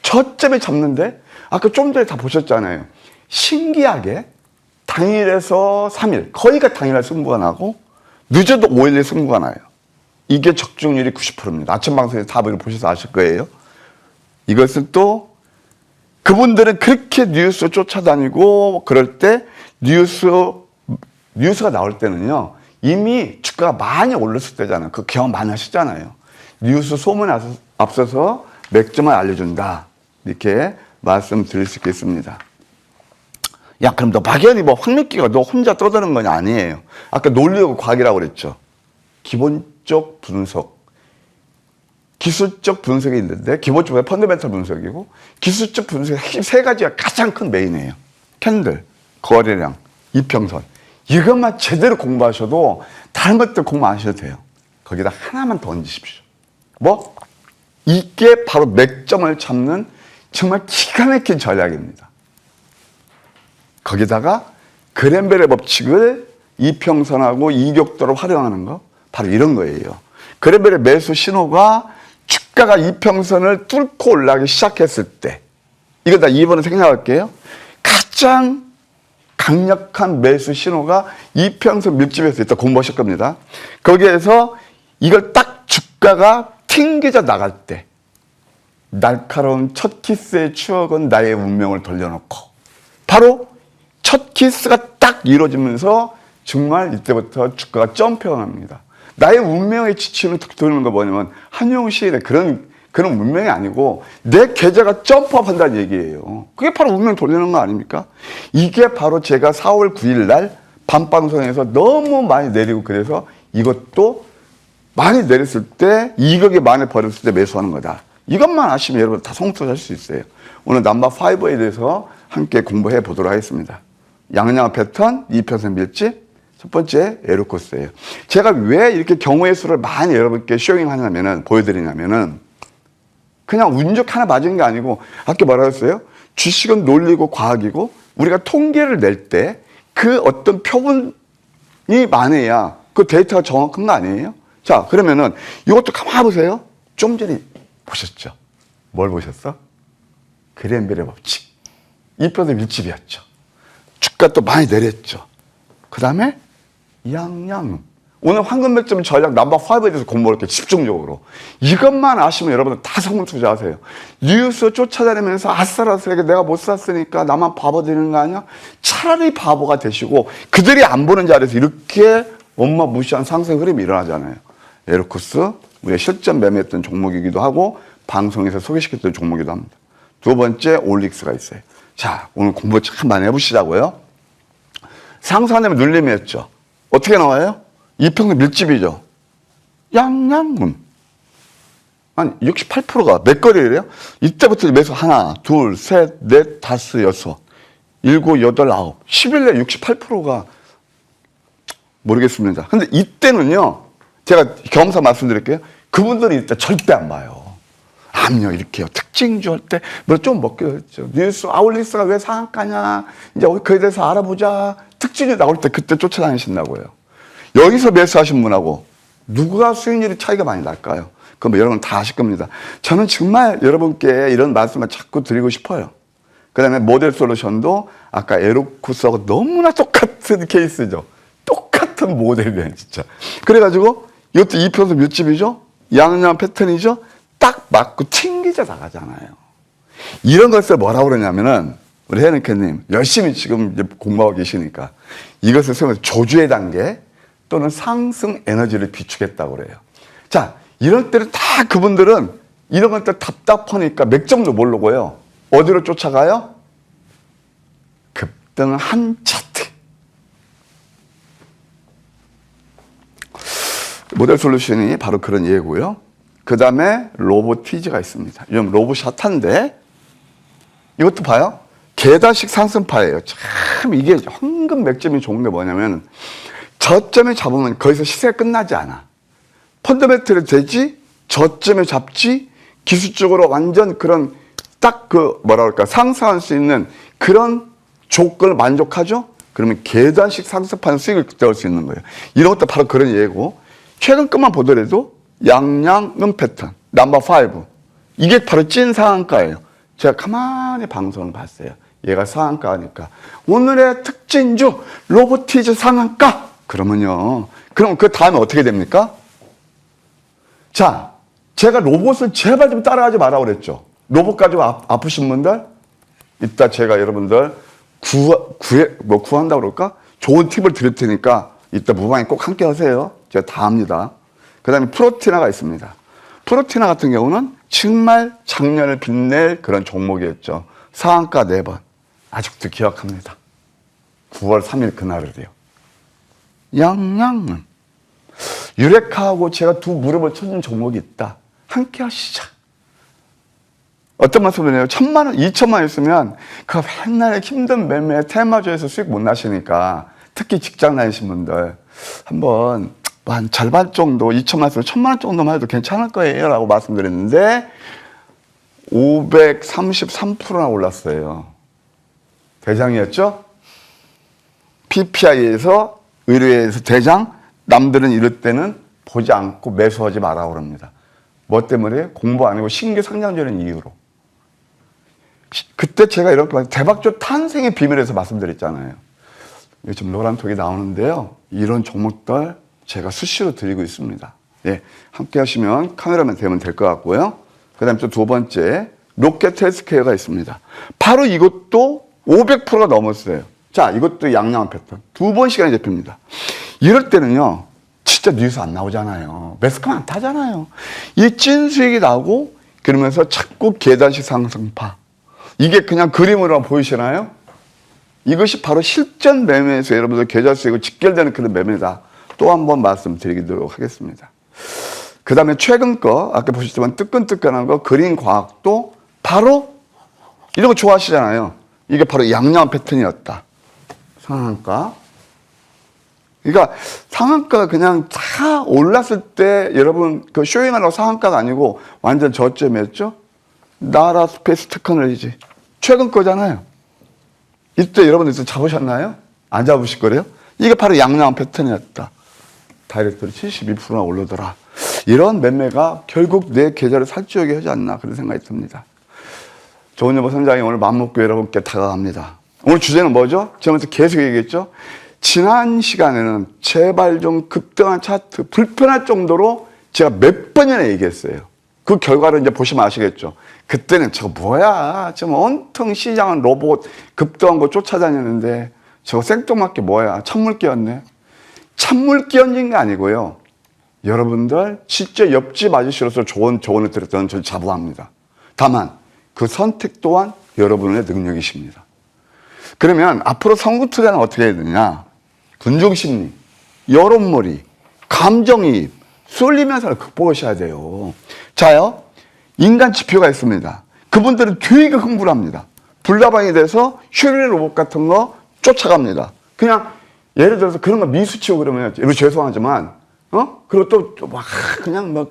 저점에 잡는데 아까 좀 전에 다 보셨잖아요. 신기하게 당일에서 3일, 거의가 당일날 승부가 나고 늦어도 5일에 승부가 나요. 이게 적중률이 90%입니다. 아침 방송에서 다 보셔서 아실 거예요. 이것은 또 그분들은 그렇게 뉴스 쫓아다니고 그럴 때 뉴스가 나올 때는요. 이미 주가가 많이 올랐을 때잖아요. 그 경험 많이 하시잖아요. 뉴스 소문에 앞서서 맥점을 알려준다. 이렇게 말씀드릴 수 있겠습니다. 야, 그럼 너 막연히 황미끼가 너 혼자 떠드는 건 아니에요. 아까 논리하고 과학이라고 그랬죠. 기본적 분석, 기술적 분석이 있는데 기본적으로 펀더멘털 분석이고 기술적 분석의 핵심 3가지가 가장 큰 메인이에요. 캔들, 거래량, 이평선. 이것만 제대로 공부하셔도 다른 것들 공부 안 하셔도 돼요. 거기다 하나만 더 얹으십시오. 뭐? 이게 바로 맥점을 잡는 정말 기가 막힌 전략입니다. 거기다가 그랜벨의 법칙을 이평선하고 이격도로 활용하는 거 바로 이런 거예요. 그랜벨의 매수 신호가 주가가 이평선을 뚫고 올라가기 시작했을 때 이거 다 2번을 생략할게요. 가장 강력한 매수 신호가 이평선 밀집에서 있다 공부하실 겁니다. 거기에서 이걸 딱 주가가 튕겨져 나갈 때 날카로운 첫 키스의 추억은 나의 운명을 돌려놓고 바로 첫 키스가 딱 이루어지면서 정말 이때부터 주가가 점프가 납니다. 나의 운명에 지치는 도는 거 뭐냐면 한용 시일의 그런 운명이 아니고 내 계좌가 점프업 한다는 얘기예요. 그게 바로 운명 돌리는 거 아닙니까? 이게 바로 제가 4월 9일 날 밤방송에서 너무 많이 내리고 그래서 이것도 많이 내렸을 때 이격이 많이 벌었을 때 매수하는 거다. 이것만 아시면 여러분 다 성투할 수 있어요. 오늘 넘버5에 대해서 함께 공부해 보도록 하겠습니다. 양양한 패턴, 이평선 밀집, 첫 번째 에르코스예요. 제가 왜 이렇게 경우의 수를 많이 여러분께 쇼잉하냐면은, 보여드리냐면은, 그냥 운적 하나 맞은 게 아니고, 아까 뭐라 했어요? 주식은 논리고 과학이고, 우리가 통계를 낼 때 그 어떤 표본이 많아야 그 데이터가 정확한 거 아니에요? 자, 그러면은 이것도 가만히 보세요. 좀 전에 보셨죠? 뭘 보셨어? 그랜벨의 법칙. 2% 밀집이었죠. 주가 또 많이 내렸죠. 그 다음에 양양. 오늘 황금 맥점 전략 넘버 5에 대해서 공부할게요. 집중적으로. 이것만 아시면 여러분들 다 성공 투자하세요. 뉴스 쫓아다니면서 아싸라싸게 내가 못 샀으니까 나만 바보 되는 거 아니야? 차라리 바보가 되시고 그들이 안 보는 자리에서 이렇게 엄마 무시한 상승 흐름이 일어나잖아요. 에르쿠스, 우리가 실전 매매했던 종목이기도 하고 방송에서 소개시켰던 종목이기도 합니다. 두 번째 올릭스가 있어요. 자, 오늘 공부 참 많이 해보시자고요. 상승하면 눌림이었죠. 어떻게 나와요? 이평균 밀집이죠. 양양은 아니 68%가 맥거리래요. 이때부터 매수 하나, 둘, 셋, 넷, 다섯, 여섯, 일곱, 여덟, 아홉, 10일에 68%가 모르겠습니다. 근데 이때는요, 제가 경험상 말씀드릴게요. 그분들이 이때 절대 안 봐요. 암요 이렇게요. 특징주 할 때 뭐 좀 먹겠죠. 뉴스 아울리스가 왜 상한가냐. 이제 그에 대해서 알아보자. 특징이 나올 때 그때 쫓아다니신다고요. 여기서 매수하신 분하고 누가 수익률이 차이가 많이 날까요? 그럼 뭐 여러분 다 아실 겁니다. 저는 정말 여러분께 이런 말씀을 자꾸 드리고 싶어요. 그 다음에 모델 솔루션도 아까 에르쿠스하고 너무나 똑같은 케이스죠. 똑같은 모델이에요, 진짜. 그래가지고 이것도 2% 밀집이죠? 양양 패턴이죠? 딱 맞고 튕기져 나가잖아요. 이런 것을 뭐라고 그러냐면은 우리 혜은케님 열심히 지금 이제 공부하고 계시니까 이것을 세우면서 조주의 단계 또는 상승 에너지를 비추겠다고 그래요. 자, 이럴 때는 다 그분들은 이런 것들 답답하니까 맥점도 모르고요. 어디로 쫓아가요? 급등한 차트. 모델 솔루션이 바로 그런 예고요. 그 다음에 로보티즈가 있습니다. 이건 로보샤타인데 이것도 봐요. 계단식 상승파예요. 참 이게 황금 맥점이 좋은 게 뭐냐면 저점에 잡으면 거기서 시세가 끝나지 않아. 펀더멘털이 되지, 저점에 잡지, 기술적으로 완전 그런 딱 그 뭐라 그럴까 상승할 수 있는 그런 조건을 만족하죠? 그러면 계단식 상승파는 수익을 얻을 수 있는 거예요. 이런 것도 바로 그런 예고. 최근 것만 보더라도 양양은 패턴, 넘버 5. 이게 바로 찐 상한가예요. 제가 가만히 방송을 봤어요. 얘가 상한가니까. 오늘의 특징주, 로보티즈 상한가. 그러면요. 그럼 그 다음에 어떻게 됩니까? 자, 제가 로봇을 제발 좀 따라하지 마라 그랬죠. 로봇 가지고 아프신 분들, 이따 제가 여러분들 구한다고 그럴까? 좋은 팁을 드릴 테니까 이따 무방에 꼭 함께 하세요. 제가 다 합니다. 그 다음에 프로티나가 있습니다. 프로티나 같은 경우는 정말 작년을 빛낼 그런 종목이었죠. 상한가 4번. 아직도 기억합니다. 9월 3일 그날을요. 양양은 유레카하고 제가 두 무릎을 쳐준 종목이 있다. 함께 하시자. 어떤 말씀이네요. 1,000만 원, 2천만 원 있으면 그 맨날 힘든 매매 테마주에서 수익 못 나시니까 특히 직장 다니신 분들 한번 한 절반 정도 2천만 원, 1,000만 원 정도만 해도 괜찮을 거예요 라고 말씀드렸는데 533%나 올랐어요. 대장이었죠? PPI에서 의뢰에서 대장, 남들은 이럴 때는 보지 않고 매수하지 말라고 그럽니다. 뭐 때문에? 공부 안 하고 신규 상장되는 이유로. 그때 제가 이렇게 대박조 탄생의 비밀에서 말씀드렸잖아요. 요즘 노란톡이 나오는데요. 이런 종목들 제가 수시로 드리고 있습니다. 예, 함께 하시면 카메라만 되면 될 것 같고요. 그 다음에 또 두 번째, 로켓 헬스케어가 있습니다. 바로 이것도 500%가 넘었어요. 자, 이것도 양양한 패턴. 2번 시간이 잡힙니다. 이럴 때는요, 진짜 뉴스 안 나오잖아요. 매스컴 안 타잖아요. 이 찐 수익이 나오고, 그러면서 자꾸 계단식 상승파. 이게 그냥 그림으로만 보이시나요? 이것이 바로 실전 매매에서 여러분들 계좌 수익을 직결되는 그런 매매다. 또 한 번 말씀드리도록 하겠습니다. 그 다음에 최근 거, 아까 보셨지만 뜨끈뜨끈한 거, 그린 과학도 바로 이런 거 좋아하시잖아요. 이게 바로 양양 패턴이었다. 상한가. 그러니까 상한가가 그냥 다 올랐을 때 여러분 그 쇼잉하려고 상한가가 아니고 완전 저점이었죠. 나라 스페이스 테크놀로지 최근 거잖아요. 이때 여러분들 잡으셨나요? 안 잡으실 거래요? 이게 바로 양양 패턴이었다. 다이렉트로 72%나 오르더라. 이런 매매가 결국 내 계좌를 살찌우게 하지 않나 그런 생각이 듭니다. 좋은 여보 선장이 오늘 맘먹고 여러분께 다가갑니다. 오늘 주제는 뭐죠? 제가 계속 얘기했죠. 지난 시간에는 제발 좀 급등한 차트 불편할 정도로 제가 몇 번이나 얘기했어요. 그 결과를 이제 보시면 아시겠죠. 그때는 저거 뭐야? 지금 온통 시장은 로봇 급등한 거 쫓아다니는데 저거 생뚱맞게 뭐야? 찬물 끼얹네. 찬물 끼얹은 게 아니고요. 여러분들 진짜 옆집 아저씨로서 좋은 조언을 드렸다는 저는 자부합니다. 다만 그 선택 또한 여러분의 능력이십니다. 그러면 앞으로 선구 투자는 어떻게 해야 되냐? 군중심리, 여론몰이, 감정이입, 쏠리면서 극복하셔야 돼요. 자요, 인간 지표가 있습니다. 그분들은 되게 흥분합니다. 불나방이 돼서 슈리의 로봇 같은 거 쫓아갑니다. 그냥 예를 들어서 그런 거 미수치고 그러면 이거 죄송하지만 그리고 또 막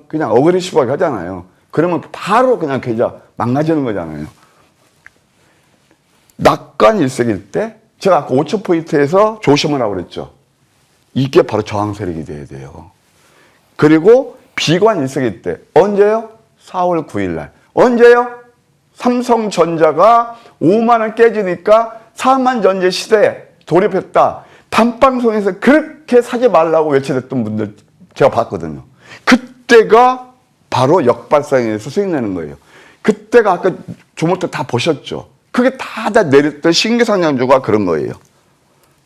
그냥 어그리시브하게 하잖아요. 그러면 바로 그냥 계좌 망가지는 거잖아요. 낙관 일색일 때 제가 아까 5,000포인트에서 조심을 하고 그랬죠. 이게 바로 저항 세력이 돼야 돼요. 그리고 비관 일색일 때 언제요? 4월 9일 날. 언제요? 삼성전자가 5만 원 깨지니까 4만 전제 시대에 돌입했다. 단방송에서 그렇게 사지 말라고 외쳐댔던 분들 제가 봤거든요. 그때가 바로 역발상에서 수익 내는 거예요. 그때가 아까 조목들 다 보셨죠. 그게 다 내렸던 신규상장주가 그런 거예요.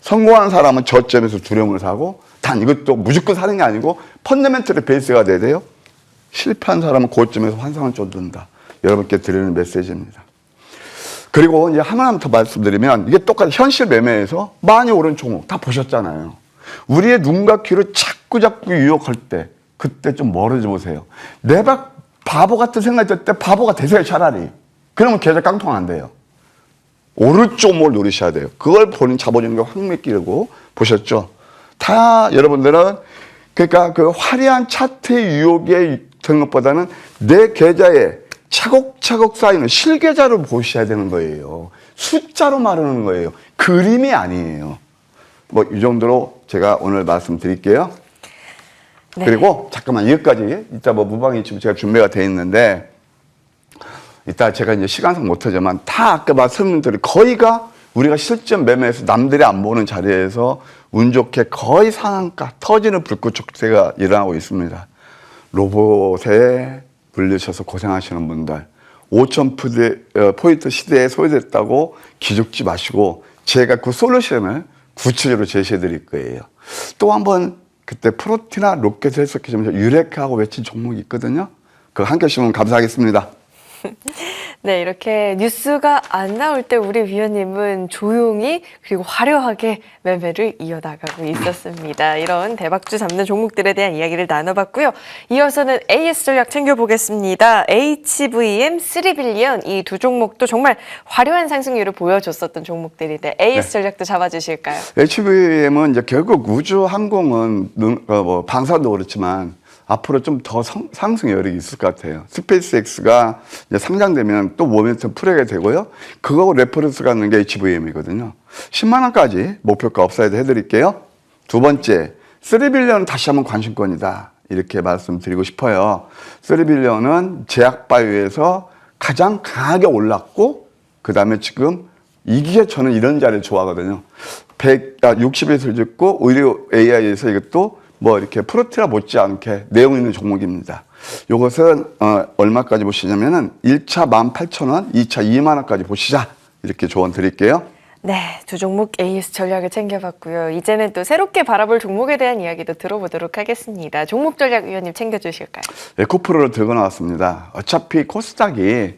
성공한 사람은 저점에서 두려움을 사고 단 이것도 무조건 사는 게 아니고 펀더멘털의 베이스가 돼야 돼요. 실패한 사람은 고점에서 환상을 쫓는다. 여러분께 드리는 메시지입니다. 그리고 이제 하나만 더 말씀드리면 이게 똑같이 현실 매매에서 많이 오른 종목 다 보셨잖아요. 우리의 눈과 귀를 자꾸 유혹할 때 그때 좀 멀어져 보세요. 내가 바보 같은 생각이 들 때 바보가 되세요 차라리. 그러면 계좌 깡통 안 돼요. 오를 쪽을 노리셔야 돼요. 그걸 본인 자본주의가 확 맡기려고 보셨죠. 다 여러분들은 그러니까 그 화려한 차트의 유혹에 드는 것보다는 내 계좌에 차곡차곡 쌓이는 실계좌를 보셔야 되는 거예요. 숫자로 말하는 거예요. 그림이 아니에요. 뭐 이 정도로 제가 오늘 말씀드릴게요. 네. 그리고 잠깐만 이것까지 이따 뭐 무방이 지금 제가 준비가 돼 있는데 이따 제가 이제 시간상 못하지만 다 아까 말씀드린 거의가 우리가 실전 매매에서 남들이 안 보는 자리에서 운 좋게 거의 상한가 터지는 불꽃 촉세가 일어나고 있습니다. 로봇에 물리셔서 고생하시는 분들 5,000포인트 시대에 소외됐다고 기죽지 마시고 제가 그 솔루션을 구체적으로 제시해 드릴 거예요. 또 한번 그때 프로티나 로켓 해석해주면서 유레카하고 외친 종목이 있거든요. 그거 함께 하시면 감사하겠습니다. 네, 이렇게 뉴스가 안 나올 때 우리 위원님은 조용히 그리고 화려하게 매매를 이어나가고 있었습니다. 이런 대박주 잡는 종목들에 대한 이야기를 나눠봤고요. 이어서는 AS 전략 챙겨보겠습니다. HVM, 3빌리언 이 두 종목도 정말 화려한 상승률을 보여줬었던 종목들인데 AS 전략도 잡아주실까요? HVM은 이제 결국 우주 항공은 뭐 방사도 그렇지만 앞으로 좀 더 상승 여력이 있을 것 같아요. 스페이스X가 이제 상장되면 또 모멘텀 풀게 되고요. 그거하고 레퍼런스 갖는 게 HVM이거든요. 10만 원까지 목표가 업사이드 해드릴게요. 두 번째, 3빌리언은 다시 한번 관심권이다. 이렇게 말씀드리고 싶어요. 3빌리언은 제약바이오에서 가장 강하게 올랐고 그 다음에 지금 이게 저는 이런 자리를 좋아하거든요. 160에서 짓고 의료 AI에서 이것도 뭐 이렇게 프로티라 못지않게 내용 있는 종목입니다. 이것은 얼마까지 보시냐면은 1차 18,000원, 2차 2만 원까지 보시자. 이렇게 조언 드릴게요. 네, 두 종목 AS 전략을 챙겨봤고요. 이제는 또 새롭게 바라볼 종목에 대한 이야기도 들어보도록 하겠습니다. 종목 전략 위원님 챙겨주실까요? 에코프로를 들고 나왔습니다. 어차피 코스닥이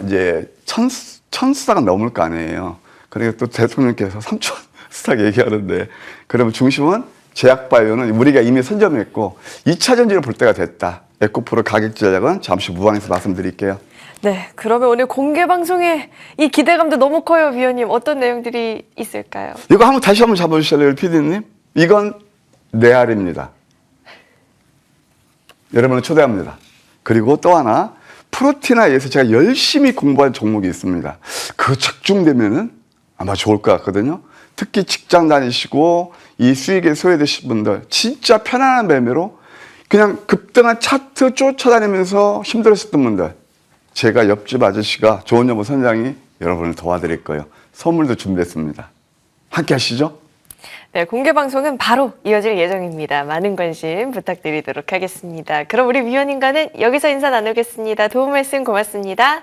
이제 1,000스닥은 넘을 거 아니에요. 그리고 또 대통령께서 3,000스닥 얘기하는데 그러면 중심은 제약바이오는 우리가 이미 선점했고 2차 전지를 볼 때가 됐다. 에코프로 가격 전략은 잠시 무방에서 말씀드릴게요. 네, 그러면 오늘 공개 방송에 이 기대감도 너무 커요, 위원님. 어떤 내용들이 있을까요? 이거 다시 한번 잡아주실래요, PD님? 이건 레알입니다. 여러분을 초대합니다. 그리고 또 하나, 프로티나에서 제가 열심히 공부한 종목이 있습니다. 그 적중되면은 아마 좋을 것 같거든요. 특히 직장 다니시고 이 수익에 소외되신 분들, 진짜 편안한 매매로 그냥 급등한 차트 쫓아다니면서 힘들었었던 분들, 제가 옆집 아저씨가 좋은 여보 선장이 여러분을 도와드릴 거예요. 선물도 준비했습니다. 함께 하시죠. 네, 공개 방송은 바로 이어질 예정입니다. 많은 관심 부탁드리도록 하겠습니다. 그럼 우리 위원님과는 여기서 인사 나누겠습니다. 도움 말씀 고맙습니다.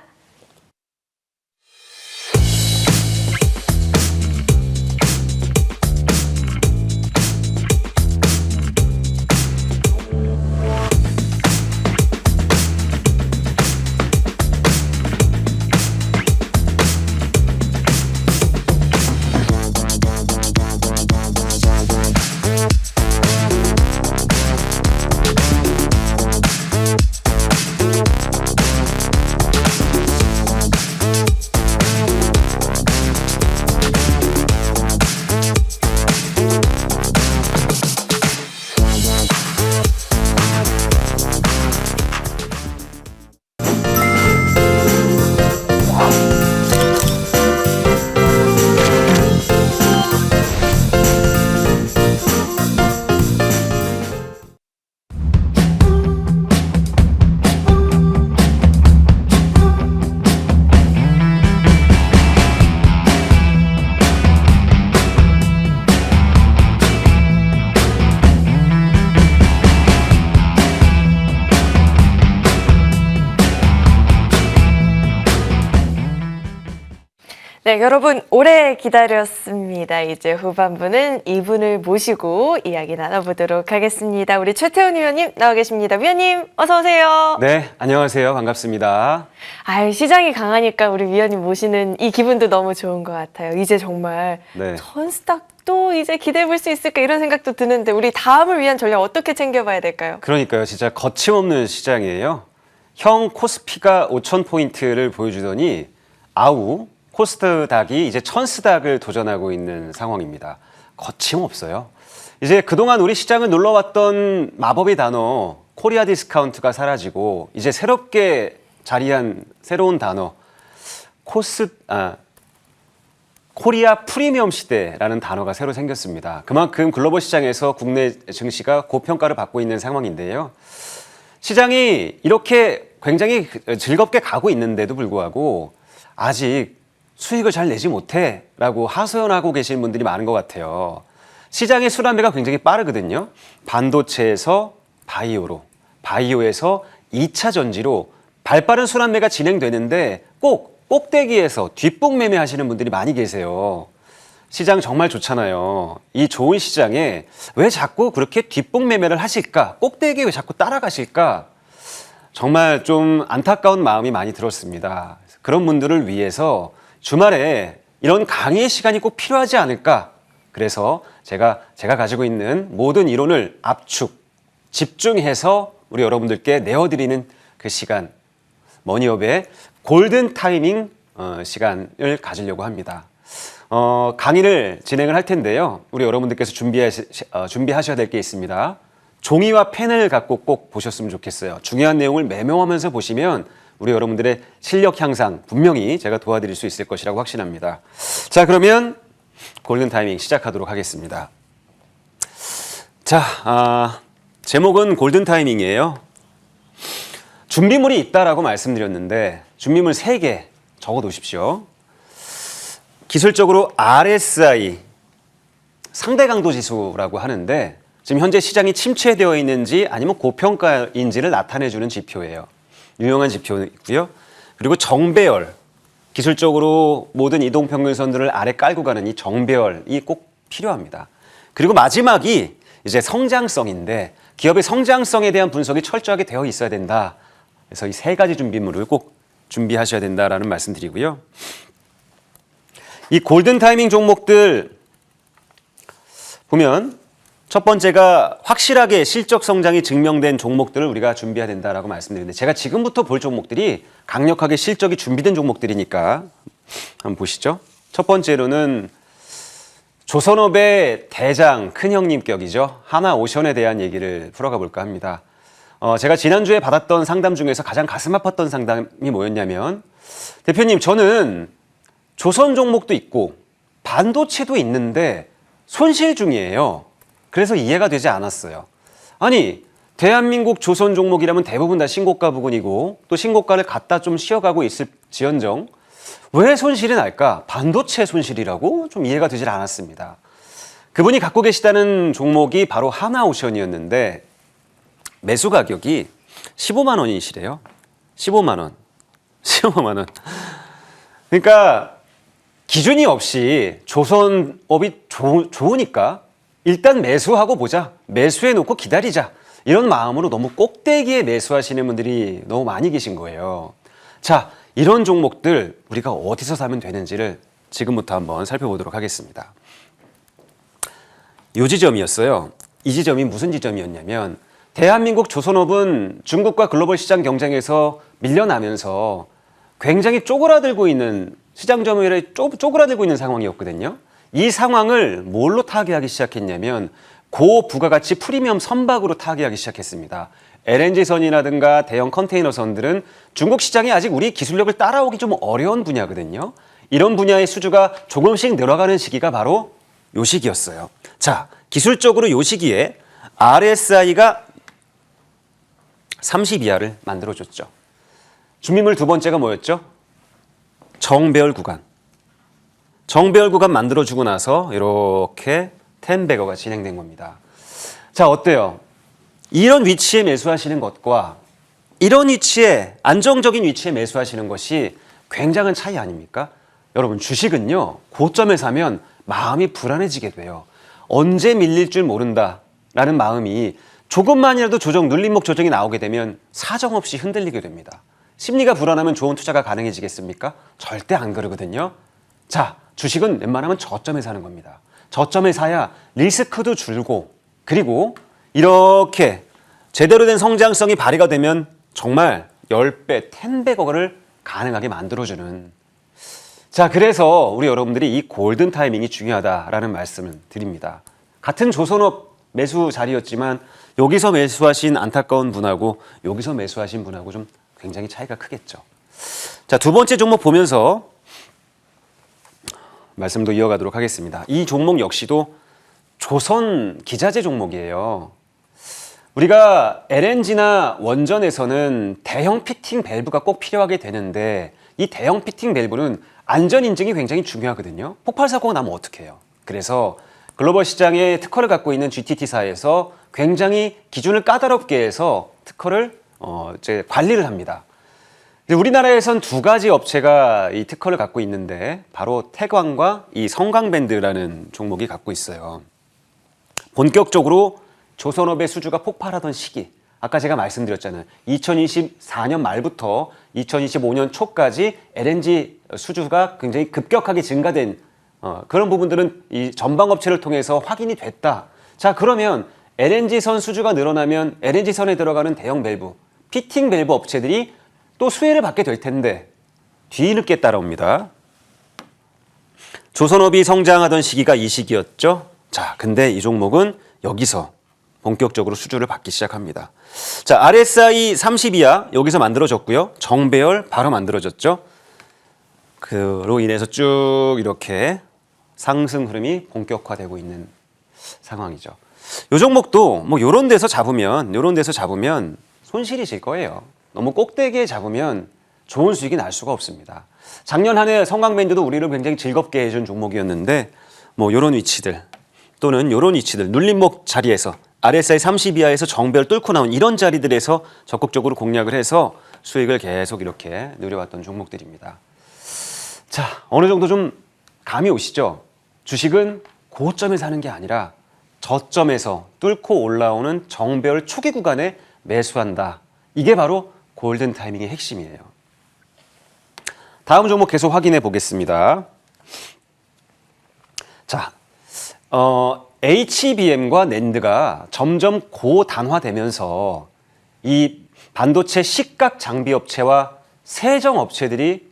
네, 여러분 오래 기다렸습니다. 이제 후반부는 이분을 모시고 이야기 나눠보도록 하겠습니다. 우리 최태훈 위원님 나와 계십니다. 위원님 어서 오세요. 네, 안녕하세요. 반갑습니다. 시장이 강하니까 우리 위원님 모시는 이 기분도 너무 좋은 것 같아요. 이제 정말 네. 천스탁도 이제 기대해 볼 수 있을까 이런 생각도 드는데 우리 다음을 위한 전략 어떻게 챙겨봐야 될까요? 그러니까요. 진짜 거침없는 시장이에요. 형 코스피가 5,000포인트를 보여주더니 아우 코스닥이 이제 천스닥을 도전하고 있는 상황입니다. 거침없어요. 이제 그동안 우리 시장을 눌러왔던 마법의 단어 코리아 디스카운트가 사라지고 이제 새롭게 자리한 새로운 단어 코리아 프리미엄 시대라는 단어가 새로 생겼습니다. 그만큼 글로벌 시장에서 국내 증시가 고평가를 받고 있는 상황인데요. 시장이 이렇게 굉장히 즐겁게 가고 있는데도 불구하고 아직 수익을 잘 내지 못해라고 하소연하고 계시는 분들이 많은 것 같아요. 시장의 순환매가 굉장히 빠르거든요. 반도체에서 바이오로, 바이오에서 2차 전지로 발빠른 순환매가 진행되는데 꼭 꼭대기에서 뒷북 매매하시는 분들이 많이 계세요. 시장 정말 좋잖아요. 이 좋은 시장에 왜 자꾸 그렇게 뒷북 매매를 하실까? 꼭대기에 왜 자꾸 따라가실까? 정말 좀 안타까운 마음이 많이 들었습니다. 그런 분들을 위해서 주말에 이런 강의의 시간이 꼭 필요하지 않을까? 그래서 제가 가지고 있는 모든 이론을 압축, 집중해서 우리 여러분들께 내어드리는 그 시간, 머니업의 골든 타이밍 시간을 가지려고 합니다. 강의를 진행을 할 텐데요. 우리 여러분들께서 준비하셔야 될 게 있습니다. 종이와 펜을 갖고 꼭 보셨으면 좋겠어요. 중요한 내용을 메모하면서 보시면 우리 여러분들의 실력 향상 분명히 제가 도와드릴 수 있을 것이라고 확신합니다. 자, 그러면 골든 타이밍 시작하도록 하겠습니다. 자, 제목은 골든 타이밍이에요. 준비물이 있다라고 말씀드렸는데 준비물 3개 적어 두십시오. 기술적으로 RSI 상대 강도 지수라고 하는데 지금 현재 시장이 침체되어 있는지 아니면 고평가인지를 나타내주는 지표예요. 유용한 지표이고요. 그리고 정배열, 기술적으로 모든 이동평균선들을 아래 깔고 가는 이 정배열이 꼭 필요합니다. 그리고 마지막이 이제 성장성인데 기업의 성장성에 대한 분석이 철저하게 되어 있어야 된다. 그래서 이 3가지 준비물을 꼭 준비하셔야 된다라는 말씀드리고요. 이 골든 타이밍 종목들 보면 첫 번째가 확실하게 실적 성장이 증명된 종목들을 우리가 준비해야 된다라고 말씀드리는데 제가 지금부터 볼 종목들이 강력하게 실적이 준비된 종목들이니까 한번 보시죠. 첫 번째로는 조선업의 대장 큰형님격이죠. 하나오션에 대한 얘기를 풀어가 볼까 합니다. 제가 지난주에 받았던 상담 중에서 가장 가슴 아팠던 상담이 뭐였냐면, 대표님, 저는 조선 종목도 있고 반도체도 있는데 손실 중이에요. 그래서 이해가 되지 않았어요. 아니, 대한민국 조선 종목이라면 대부분 다 신고가 부근이고 또 신고가를 갖다 좀 쉬어가고 있을 지언정 왜 손실이 날까? 반도체 손실이라고? 좀 이해가 되질 않았습니다. 그분이 갖고 계시다는 종목이 바로 하나오션이었는데 매수 가격이 15만 원이시래요. 15만 원. 15만 원. 그러니까 기준이 없이 조선업이 좋으니까 일단 매수하고 보자. 매수해놓고 기다리자. 이런 마음으로 너무 꼭대기에 매수하시는 분들이 너무 많이 계신 거예요. 자, 이런 종목들 우리가 어디서 사면 되는지를 지금부터 한번 살펴보도록 하겠습니다. 이 지점이었어요. 이 지점이 무슨 지점이었냐면 대한민국 조선업은 중국과 글로벌 시장 경쟁에서 밀려나면서 굉장히 쪼그라들고 있는 시장 점유율에 쪼그라들고 있는 상황이었거든요. 이 상황을 뭘로 타개하기 시작했냐면 고부가가치 프리미엄 선박으로 타개하기 시작했습니다. LNG선이라든가 대형 컨테이너선들은 중국 시장이 아직 우리 기술력을 따라오기 좀 어려운 분야거든요. 이런 분야의 수주가 조금씩 늘어가는 시기가 바로 요 시기였어요. 자, 기술적으로 요 시기에 RSI가 30 이하를 만들어줬죠. 준비물 두 번째가 뭐였죠? 정배열 구간. 정배열 구간 만들어주고 나서 이렇게 텐베거가 진행된 겁니다. 자, 어때요? 이런 위치에 매수하시는 것과 이런 위치에 안정적인 위치에 매수하시는 것이 굉장한 차이 아닙니까? 여러분, 주식은요, 고점에 사면 마음이 불안해지게 돼요. 언제 밀릴 줄 모른다라는 마음이 조금만이라도 눌림목 조정이 나오게 되면 사정없이 흔들리게 됩니다. 심리가 불안하면 좋은 투자가 가능해지겠습니까? 절대 안 그러거든요. 자, 주식은 웬만하면 저점에 사는 겁니다. 저점에 사야 리스크도 줄고, 그리고 이렇게 제대로 된 성장성이 발휘가 되면 정말 10배, 10배거를 가능하게 만들어주는. 자, 그래서 우리 여러분들이 이 골든 타이밍이 중요하다라는 말씀을 드립니다. 같은 조선업 매수 자리였지만 여기서 매수하신 안타까운 분하고 여기서 매수하신 분하고 좀 굉장히 차이가 크겠죠. 자, 두 번째 종목 보면서 말씀도 이어가도록 하겠습니다. 이 종목 역시도 조선 기자재 종목이에요. 우리가 LNG나 원전에서는 대형 피팅 밸브가 꼭 필요하게 되는데 이 대형 피팅 밸브는 안전 인증이 굉장히 중요하거든요. 폭발 사고가 나면 어떡해요? 그래서 글로벌 시장에 특허를 갖고 있는 GTT사에서 굉장히 기준을 까다롭게 해서 특허를 관리를 합니다. 우리나라에선 두 가지 업체가 이 특허를 갖고 있는데 바로 태광과 이 성광밴드라는 종목이 갖고 있어요. 본격적으로 조선업의 수주가 폭발하던 시기, 아까 제가 말씀드렸잖아요. 2024년 말부터 2025년 초까지 LNG 수주가 굉장히 급격하게 증가된 그런 부분들은 이 전방업체를 통해서 확인이 됐다. 자, 그러면 LNG선 수주가 늘어나면 LNG선에 들어가는 대형 밸브, 피팅 밸브 업체들이 또 수혜를 받게 될 텐데 뒤늦게 따라옵니다. 조선업이 성장하던 시기가 이 시기였죠. 자, 근데 이 종목은 여기서 본격적으로 수주를 받기 시작합니다. 자, RSI 30 이하 여기서 만들어졌고요. 정배열 바로 만들어졌죠. 그로 인해서 쭉 이렇게 상승 흐름이 본격화되고 있는 상황이죠. 이 종목도 뭐 요런 데서 잡으면 손실이 질 거예요. 너무 꼭대기에 잡으면 좋은 수익이 날 수가 없습니다. 작년 한 해 성광밴드도 우리를 굉장히 즐겁게 해준 종목이었는데 뭐 요런 위치들 또는 요런 위치들 눌림목 자리에서 RSI 30 이하에서 정배열 뚫고 나온 이런 자리들에서 적극적으로 공략을 해서 수익을 계속 이렇게 누려왔던 종목들입니다. 자, 어느 정도 좀 감이 오시죠? 주식은 고점에 사는 게 아니라 저점에서 뚫고 올라오는 정배열 초기 구간에 매수한다. 이게 바로 골든 타이밍의 핵심이에요. 다음 종목 계속 확인해 보겠습니다. 자, HBM과 낸드가 점점 고단화되면서 이 반도체 식각 장비 업체와 세정 업체들이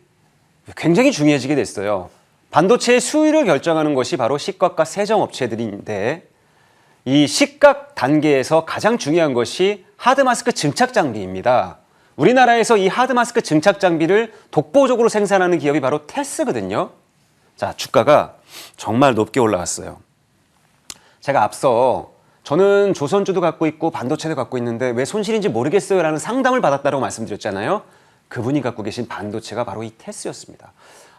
굉장히 중요해지게 됐어요. 반도체의 수율을 결정하는 것이 바로 식각과 세정업체들인데 이 식각 단계에서 가장 중요한 것이 하드마스크 증착 장비입니다. 우리나라에서 이 하드마스크 증착 장비를 독보적으로 생산하는 기업이 바로 테스거든요. 자, 주가가 정말 높게 올라갔어요. 제가 앞서 저는 조선주도 갖고 있고 반도체도 갖고 있는데 왜 손실인지 모르겠어요 라는 상담을 받았다고 말씀드렸잖아요. 그분이 갖고 계신 반도체가 바로 이 테스였습니다.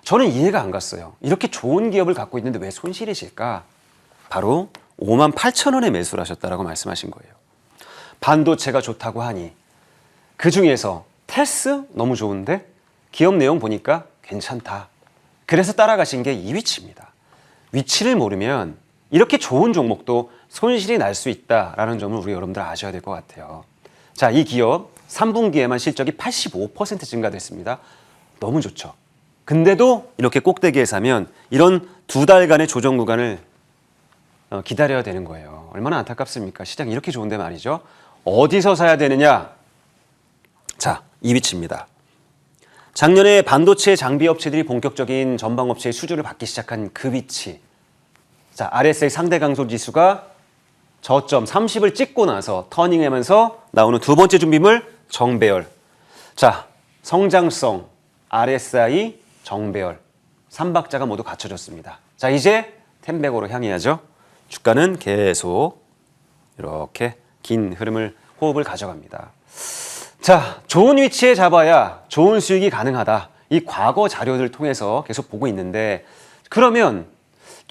저는 이해가 안 갔어요. 이렇게 좋은 기업을 갖고 있는데 왜 손실이실까? 바로 58,000원에 매수를 하셨다고 말씀하신 거예요. 반도체가 좋다고 하니 그중에서 테스 너무 좋은데 기업 내용 보니까 괜찮다. 그래서 따라가신 게 이 위치입니다. 위치를 모르면 이렇게 좋은 종목도 손실이 날 수 있다라는 점을 우리 여러분들 아셔야 될 것 같아요. 자, 이 기업 3분기에만 실적이 85% 증가됐습니다. 너무 좋죠. 근데도 이렇게 꼭대기에 사면 이런 2달간의 조정 구간을 기다려야 되는 거예요. 얼마나 안타깝습니까? 시장이 이렇게 좋은데 말이죠. 어디서 사야 되느냐? 자, 이 위치입니다. 작년에 반도체 장비 업체들이 본격적인 전방업체의 수주를 받기 시작한 그 위치. 자, RSI 상대 강소 지수가 저점 30을 찍고 나서 터닝하면서 나오는 두 번째 준비물 정배열. 자, 성장성 RSI 정배열 3박자가 모두 갖춰졌습니다. 자, 이제 텐백으로 향해야죠. 주가는 계속 이렇게 긴 흐름을 호흡을 가져갑니다. 자, 좋은 위치에 잡아야 좋은 수익이 가능하다. 이 과거 자료들 통해서 계속 보고 있는데 그러면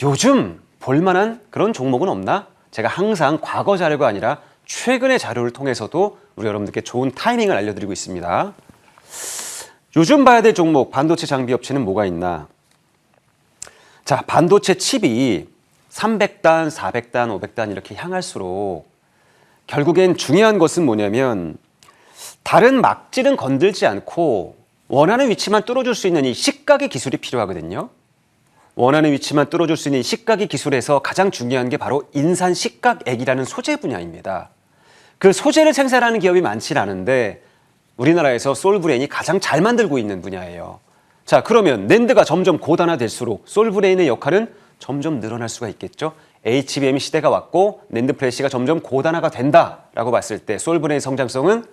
요즘 볼만한 그런 종목은 없나? 제가 항상 과거 자료가 아니라 최근의 자료를 통해서도 우리 여러분들께 좋은 타이밍을 알려드리고 있습니다. 요즘 봐야 될 종목, 반도체 장비 업체는 뭐가 있나? 자, 반도체 칩이 300단, 400단, 500단 이렇게 향할수록 결국엔 중요한 것은 뭐냐면 다른 막질은 건들지 않고 원하는 위치만 뚫어줄 수 있는 이 식각의 기술이 필요하거든요. 원하는 위치만 뚫어줄 수 있는 식각의 기술에서 가장 중요한 게 바로 인산 식각액이라는 소재 분야입니다. 그 소재를 생산하는 기업이 많지 않은데 우리나라에서 솔브레인이 가장 잘 만들고 있는 분야예요. 자, 그러면 낸드가 점점 고단화될수록 솔브레인의 역할은 점점 늘어날 수가 있겠죠. HBM 시대가 왔고 낸드 플래시가 점점 고단화가 된다라고 봤을 때 솔브레인 성장성은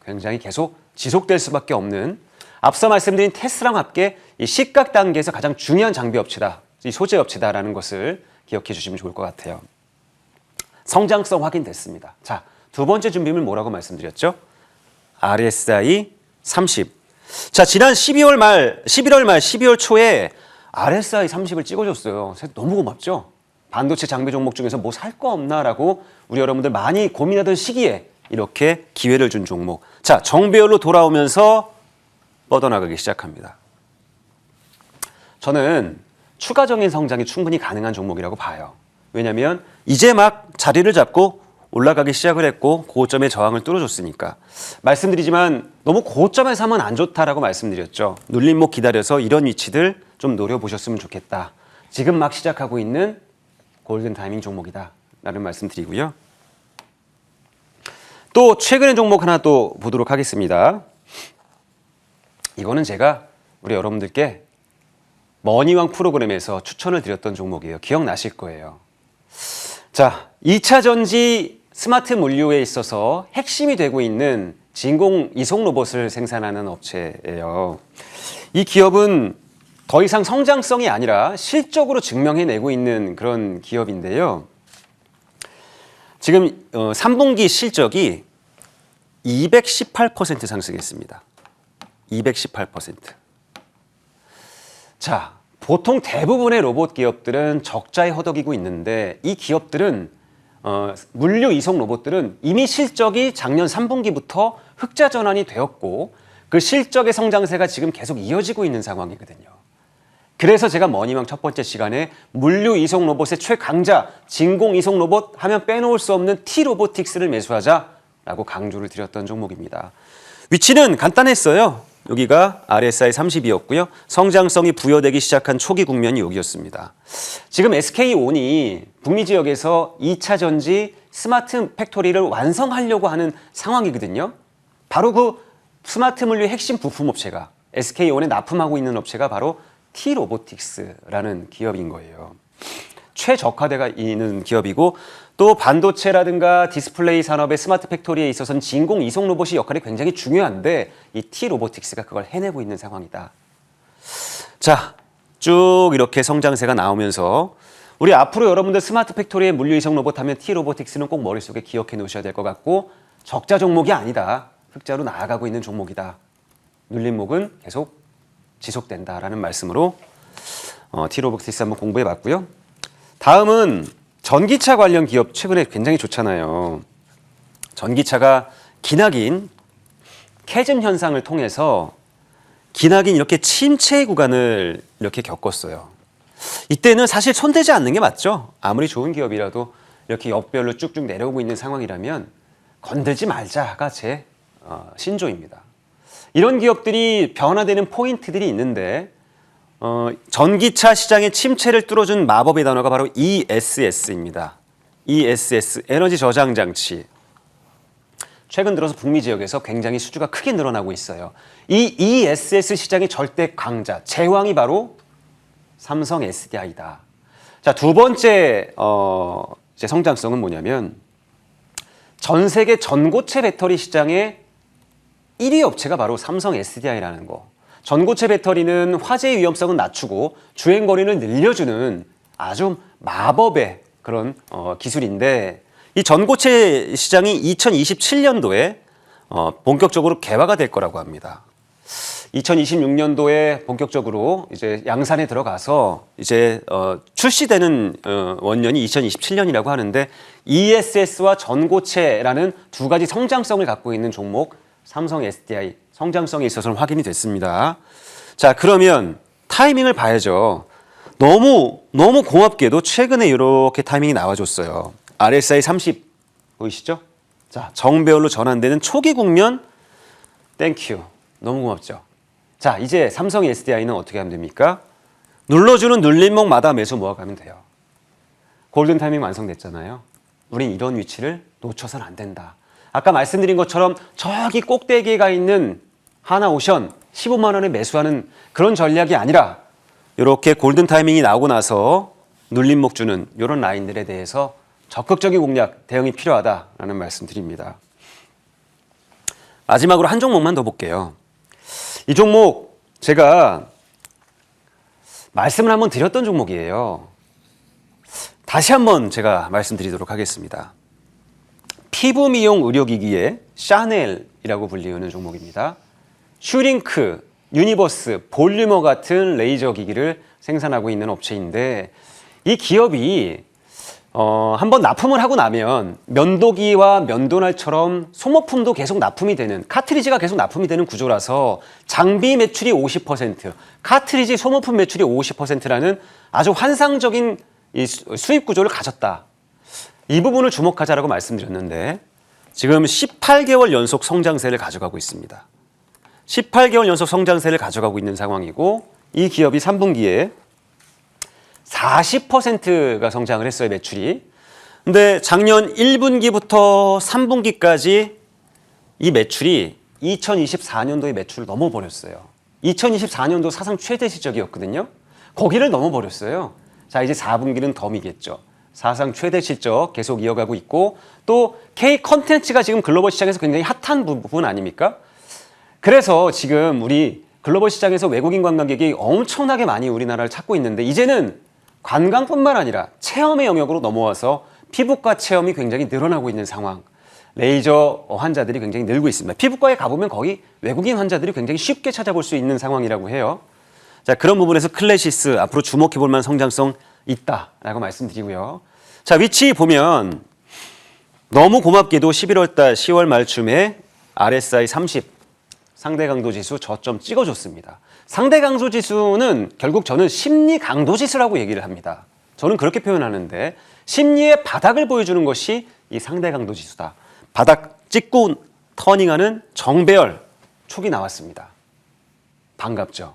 굉장히 계속 지속될 수밖에 없는, 앞서 말씀드린 테스랑 함께 이 식각 단계에서 가장 중요한 장비 업체다, 이 소재 업체다라는 것을 기억해 주시면 좋을 것 같아요. 성장성 확인됐습니다. 자, 두 번째 준비물 뭐라고 말씀드렸죠? RSI 30. 자, 지난 11월 말, 12월 초에 RSI 30을 찍어줬어요. 너무 고맙죠? 반도체 장비 종목 중에서 뭐 살 거 없나라고 우리 여러분들 많이 고민하던 시기에 이렇게 기회를 준 종목. 자, 정배열로 돌아오면서 뻗어나가기 시작합니다. 저는 추가적인 성장이 충분히 가능한 종목이라고 봐요. 왜냐하면 이제 막 자리를 잡고 올라가기 시작을 했고 고점의 저항을 뚫어줬으니까. 말씀드리지만 너무 고점에 사면 안 좋다라고 말씀드렸죠. 눌림목 기다려서 이런 위치들 좀 노려보셨으면 좋겠다. 지금 막 시작하고 있는 골든 타이밍 종목이다 라는 말씀 드리고요. 또 최근의 종목 하나 또 보도록 하겠습니다. 이거는 제가 우리 여러분들께 머니왕 프로그램에서 추천을 드렸던 종목이에요. 기억나실 거예요. 자, 2차 전지 스마트 물류에 있어서 핵심이 되고 있는 진공 이송 로봇을 생산하는 업체예요. 이 기업은 더 이상 성장성이 아니라 실적으로 증명해내고 있는 그런 기업인데요. 지금 3분기 실적이 218% 상승했습니다. 218%. 자, 보통 대부분의 로봇 기업들은 적자에 허덕이고 있는데 이 기업들은 물류 이송 로봇들은 이미 실적이 작년 3분기부터 흑자 전환이 되었고 그 실적의 성장세가 지금 계속 이어지고 있는 상황이거든요. 그래서 제가 머니왕 첫 번째 시간에 물류 이송 로봇의 최강자 진공 이송 로봇 하면 빼놓을 수 없는 T-로보틱스를 매수하자라고 강조를 드렸던 종목입니다. 위치는 간단했어요. 여기가 RSI 30이었고요. 성장성이 부여되기 시작한 초기 국면이 여기였습니다. 지금 SK온이 북미 지역에서 2차 전지 스마트 팩토리를 완성하려고 하는 상황이거든요. 바로 그 스마트 물류 핵심 부품 업체가 SK온에 납품하고 있는 업체가 바로 T-로보틱스라는 기업인 거예요. 최적화되어 있는 기업이고 또 반도체라든가 디스플레이 산업의 스마트 팩토리에 있어서는 진공 이송 로봇이 역할이 굉장히 중요한데 이 T-로보틱스가 그걸 해내고 있는 상황이다. 자, 쭉 이렇게 성장세가 나오면서 우리 앞으로 여러분들 스마트 팩토리에 물류 이송 로봇 하면 T-로보틱스는 꼭 머릿속에 기억해 놓으셔야 될 것 같고 적자 종목이 아니다. 흑자로 나아가고 있는 종목이다. 눌림목은 계속 지속된다라는 말씀으로 T-로보틱스 한번 공부해 봤고요. 다음은 전기차 관련 기업 최근에 굉장히 좋잖아요. 전기차가 기나긴 캐즘 현상을 통해서 기나긴 이렇게 침체 구간을 이렇게 겪었어요. 이때는 사실 손대지 않는 게 맞죠. 아무리 좋은 기업이라도 이렇게 역별로 쭉쭉 내려오고 있는 상황이라면 건들지 말자가 제 신조입니다. 이런 기업들이 변화되는 포인트들이 있는데 전기차 시장의 침체를 뚫어준 마법의 단어가 바로 ESS입니다. ESS, 에너지 저장 장치. 최근 들어서 북미 지역에서 굉장히 수주가 크게 늘어나고 있어요. 이 ESS 시장의 절대 강자, 제왕이 바로 삼성 SDI다. 자, 두 번째 이제 성장성은 뭐냐면 전 세계 전고체 배터리 시장의 1위 업체가 바로 삼성 SDI라는 거. 전고체 배터리는 화재의 위험성은 낮추고 주행 거리를 늘려주는 아주 마법의 그런 기술인데 이 전고체 시장이 2027년도에 본격적으로 개화가 될 거라고 합니다. 2026년도에 본격적으로 이제 양산에 들어가서 이제 출시되는 원년이 2027년이라고 하는데 ESS와 전고체라는 두 가지 성장성을 갖고 있는 종목 삼성 SDI 성장성에 있어서는 확인이 됐습니다. 자, 그러면 타이밍을 봐야죠. 너무 고맙게도 최근에 이렇게 타이밍이 나와줬어요. RSI 30 보이시죠? 자, 정배열로 전환되는 초기 국면 땡큐. 너무 고맙죠. 자, 이제 삼성 SDI는 어떻게 하면 됩니까? 눌러주는 눌림목마다 매수 모아가면 돼요. 골든 타이밍 완성됐잖아요. 우린 이런 위치를 놓쳐서는 안 된다. 아까 말씀드린 것처럼 저기 꼭대기에 가 있는 하나오션 15만 원에 매수하는 그런 전략이 아니라 이렇게 골든 타이밍이 나오고 나서 눌림목 주는 이런 라인들에 대해서 적극적인 공략, 대응이 필요하다라는 말씀 드립니다. 마지막으로 한 종목만 더 볼게요. 이 종목 제가 말씀을 한번 드렸던 종목이에요. 다시 한번 제가 말씀드리도록 하겠습니다. 피부 미용 의료기기의 샤넬이라고 불리우는 종목입니다. 슈링크, 유니버스, 볼리머 같은 레이저 기기를 생산하고 있는 업체인데 이 기업이 한번 납품을 하고 나면 면도기와 면도날처럼 소모품도 계속 납품이 되는 카트리지가 계속 납품이 되는 구조라서 장비 매출이 50%, 카트리지 소모품 매출이 50%라는 아주 환상적인 이 수입 구조를 가졌다. 이 부분을 주목하자라고 말씀드렸는데 지금 18개월 연속 성장세를 가져가고 있습니다. 18개월 연속 성장세를 가져가고 있는 상황이고 이 기업이 3분기에 40%가 성장을 했어요, 매출이. 근데 작년 1분기부터 3분기까지 이 매출이 2024년도의 매출을 넘어버렸어요. 2024년도 사상 최대 실적이었거든요. 거기를 넘어버렸어요. 자, 이제 4분기는 덤이겠죠. 사상 최대 실적 계속 이어가고 있고 또 K 컨텐츠가 지금 글로벌 시장에서 굉장히 핫한 부분 아닙니까? 그래서 지금 우리 글로벌 시장에서 외국인 관광객이 엄청나게 많이 우리나라를 찾고 있는데 이제는 관광뿐만 아니라 체험의 영역으로 넘어와서 피부과 체험이 굉장히 늘어나고 있는 상황. 레이저 환자들이 굉장히 늘고 있습니다. 피부과에 가보면 거의 외국인 환자들이 굉장히 쉽게 찾아볼 수 있는 상황이라고 해요. 자, 그런 부분에서 클래시스 앞으로 주목해 볼 만한 성장성 있다라고 말씀드리고요. 자, 위치 보면 너무 고맙게도 11월 달 10월 말쯤에 RSI 30 상대 강도 지수 저점 찍어줬습니다. 상대 강도 지수는 결국 저는 심리 강도 지수라고 얘기를 합니다. 저는 그렇게 표현하는데 심리의 바닥을 보여주는 것이 이 상대 강도 지수다. 바닥 찍고 터닝하는 정배열 촉이 나왔습니다. 반갑죠.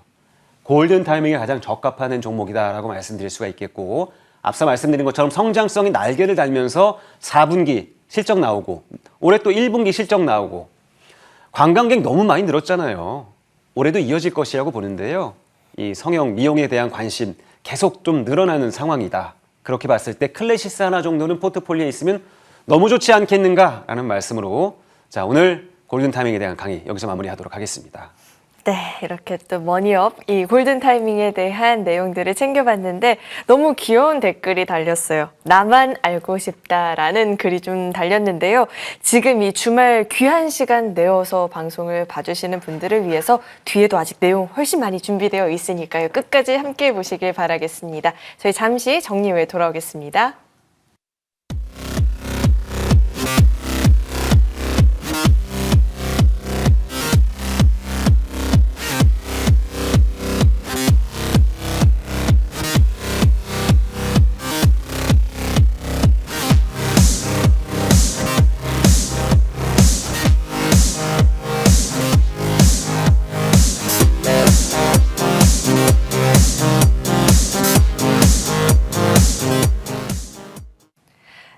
골든 타이밍에 가장 적합한 종목이다라고 말씀드릴 수가 있겠고 앞서 말씀드린 것처럼 성장성이 날개를 달면서 4분기 실적 나오고 올해 또 1분기 실적 나오고 관광객 너무 많이 늘었잖아요. 올해도 이어질 것이라고 보는데요. 이 성형, 미용에 대한 관심 계속 좀 늘어나는 상황이다. 그렇게 봤을 때 클래시스 하나 정도는 포트폴리오에 있으면 너무 좋지 않겠는가라는 말씀으로 자, 오늘 골든타이밍에 대한 강의 여기서 마무리하도록 하겠습니다. 네, 이렇게 또 머니업 이 골든타이밍에 대한 내용들을 챙겨봤는데 너무 귀여운 댓글이 달렸어요. 나만 알고 싶다라는 글이 좀 달렸는데요. 지금 이 주말 귀한 시간 내어서 방송을 봐주시는 분들을 위해서 뒤에도 아직 내용 훨씬 많이 준비되어 있으니까요. 끝까지 함께 보시길 바라겠습니다. 저희 잠시 정리 후에 돌아오겠습니다.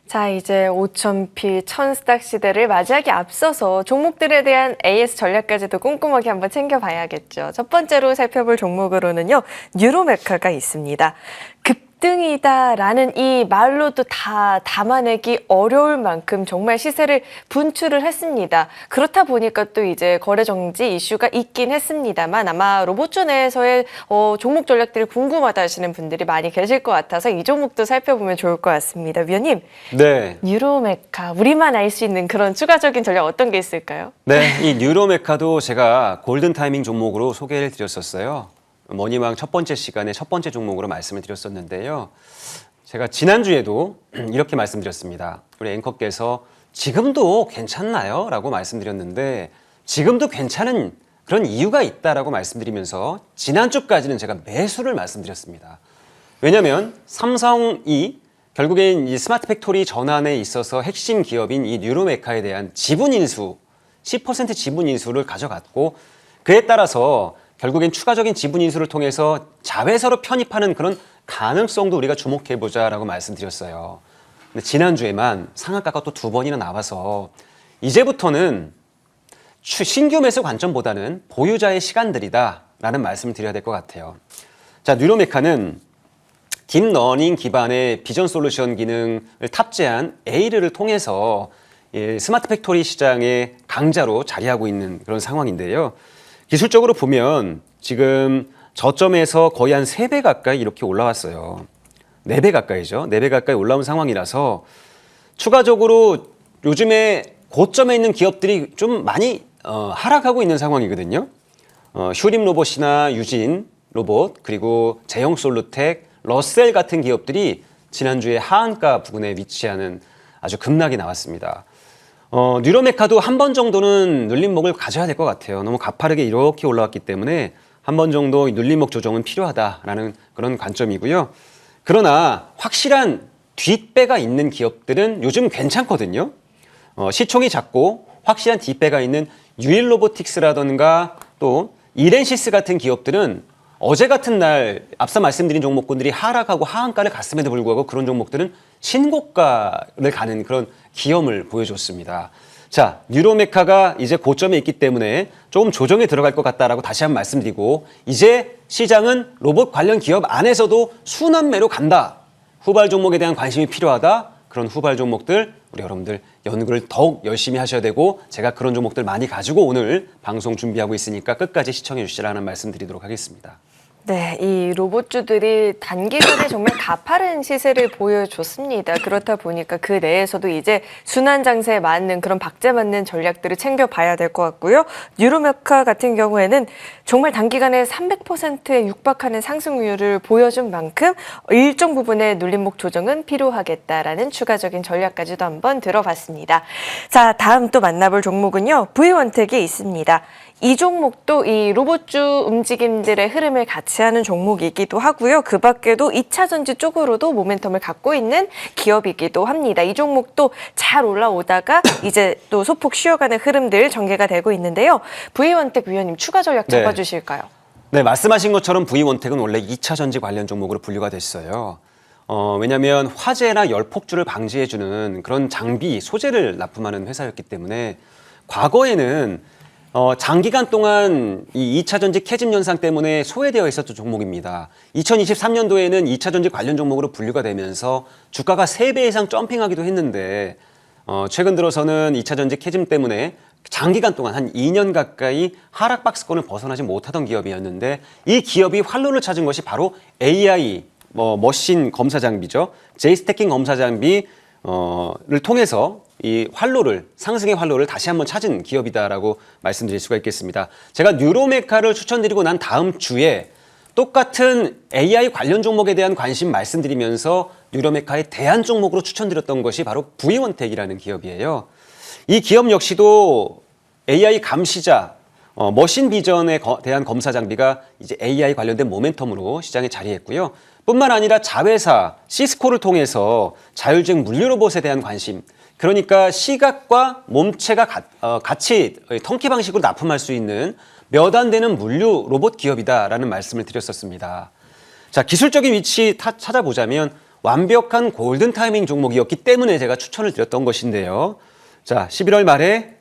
자, 이제 5,000피 천스탁 시대를 맞이하기 앞서서 종목들에 대한 AS 전략까지도 꼼꼼하게 한번 챙겨봐야겠죠. 첫 번째로 살펴볼 종목으로는요, 뉴로메카가 있습니다. 급등이다라는 이 말로도 다 담아내기 어려울 만큼 정말 시세를 분출을 했습니다. 그렇다 보니까 또 이제 거래 정지 이슈가 있긴 했습니다만 아마 로봇주 내에서의 종목 전략들이 궁금하다 하시는 분들이 많이 계실 것 같아서 이 종목도 살펴보면 좋을 것 같습니다. 위원님, 네. 뉴로메카 우리만 알 수 있는 그런 추가적인 전략 어떤 게 있을까요? 네, 이 뉴로메카도 제가 골든타이밍 종목으로 소개를 드렸었어요. 머니망 첫 번째 시간에 첫 번째 종목으로 말씀을 드렸었는데요. 제가 지난주에도 이렇게 말씀드렸습니다. 우리 앵커께서 지금도 괜찮나요? 라고 말씀드렸는데 지금도 괜찮은 그런 이유가 있다라고 말씀드리면서 지난주까지는 제가 매수를 말씀드렸습니다. 왜냐하면 삼성이 결국엔 이 스마트 팩토리 전환에 있어서 핵심 기업인 이 뉴로메카에 대한 지분 인수, 10% 지분 인수를 가져갔고 그에 따라서 결국엔 추가적인 지분 인수를 통해서 자회사로 편입하는 그런 가능성도 우리가 주목해보자라고 말씀드렸어요. 근데 지난주에만 상한가가 또 2번이나 나와서 이제부터는 신규 매수 관점보다는 보유자의 시간들이다라는 말씀을 드려야 될 것 같아요. 자, 뉴로메카는 딥러닝 기반의 비전 솔루션 기능을 탑재한 에이르를 통해서 스마트 팩토리 시장의 강자로 자리하고 있는 그런 상황인데요. 기술적으로 보면 지금 저점에서 거의 한 3배 가까이 이렇게 올라왔어요. 4배 가까이죠. 4배 가까이 올라온 상황이라서 추가적으로 요즘에 고점에 있는 기업들이 좀 많이 하락하고 있는 상황이거든요. 휴림 로봇이나 유진 로봇, 그리고 제형 솔루텍, 러셀 같은 기업들이 지난주에 하한가 부근에 위치하는 아주 급락이 나왔습니다. 뉴로메카도 한 번 정도는 눌림목을 가져야 될 것 같아요. 너무 가파르게 이렇게 올라왔기 때문에 한 번 정도 눌림목 조정은 필요하다라는 그런 관점이고요. 그러나 확실한 뒷배가 있는 기업들은 요즘 괜찮거든요. 시총이 작고 확실한 뒷배가 있는 유일로보틱스라던가 또 이렌시스 같은 기업들은 어제 같은 날 앞서 말씀드린 종목군들이 하락하고 하한가를 갔음에도 불구하고 그런 종목들은 신고가를 가는 그런 기염을 보여줬습니다. 자, 뉴로메카가 이제 고점에 있기 때문에 조금 조정에 들어갈 것 같다라고 다시 한번 말씀드리고 이제 시장은 로봇 관련 기업 안에서도 순환매로 간다. 후발 종목에 대한 관심이 필요하다. 그런 후발 종목들 우리 여러분들 연구를 더욱 열심히 하셔야 되고 제가 그런 종목들 많이 가지고 오늘 방송 준비하고 있으니까 끝까지 시청해 주시라는 말씀 드리도록 하겠습니다. 네, 이 로봇주들이 단기간에 정말 가파른 시세를 보여줬습니다. 그렇다 보니까 그 내에서도 이제 순환 장세에 맞는 그런 박제 맞는 전략들을 챙겨봐야 될 것 같고요. 뉴로메카 같은 경우에는 정말 단기간에 300%에 육박하는 상승률을 보여준 만큼 일정 부분의 눌림목 조정은 필요하겠다라는 추가적인 전략까지도 한번 들어봤습니다. 자, 다음 또 만나볼 종목은요. V원텍이 있습니다. 이 종목도 이 로봇주 움직임들의 흐름을 같이 하는 종목이기도 하고요. 그 밖에도 2차 전지 쪽으로도 모멘텀을 갖고 있는 기업이기도 합니다. 이 종목도 잘 올라오다가 이제 또 소폭 쉬어가는 흐름들 전개가 되고 있는데요. V원텍 위원님 추가 전략 잡아주실까요? 네, 말씀하신 것처럼 V원텍은 원래 2차 전지 관련 종목으로 분류가 됐어요. 왜냐하면 화재나 열폭주를 방지해주는 그런 장비, 소재를 납품하는 회사였기 때문에 과거에는 장기간 동안 이 2차 전지 캐즘 현상 때문에 소외되어 있었던 종목입니다. 2023년도에는 2차 전지 관련 종목으로 분류가 되면서 주가가 3배 이상 점핑하기도 했는데 최근 들어서는 2차 전지 캐즘 때문에 장기간 동안 한 2년 가까이 하락 박스권을 벗어나지 못하던 기업이었는데 이 기업이 활로를 찾은 것이 바로 AI 머신 검사 장비죠. J-스태킹 검사 장비를 통해서 이 활로를 상승의 활로를 다시 한번 찾은 기업이다라고 말씀드릴 수가 있겠습니다. 제가 뉴로메카를 추천드리고 난 다음 주에 똑같은 AI 관련 종목에 대한 관심 말씀드리면서 뉴로메카의 대안 종목으로 추천드렸던 것이 바로 V원텍이라는 기업이에요. 이 기업 역시도 AI 감시자 머신 비전에 대한 검사 장비가 이제 AI 관련된 모멘텀으로 시장에 자리했고요. 뿐만 아니라 자회사 시스코를 통해서 자율주행 물류 로봇에 대한 관심, 그러니까 시각과 몸체가 같이 턴키 방식으로 납품할 수 있는 몇 안 되는 물류 로봇 기업이다라는 말씀을 드렸었습니다. 자, 기술적인 위치 찾아보자면 완벽한 골든 타이밍 종목이었기 때문에 제가 추천을 드렸던 것인데요. 자, 11월 말에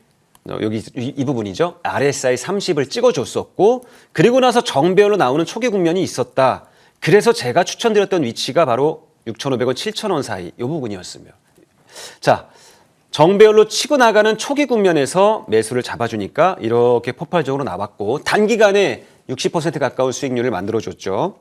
여기 이 부분이죠. RSI 30을 찍어줬었고 그리고 나서 정배열로 나오는 초기 국면이 있었다. 그래서 제가 추천드렸던 위치가 바로 6,500원, 7,000원 사이 이 부분이었으며 자, 정배열로 치고 나가는 초기 국면에서 매수를 잡아주니까 이렇게 폭발적으로 나왔고 단기간에 60% 가까운 수익률을 만들어줬죠.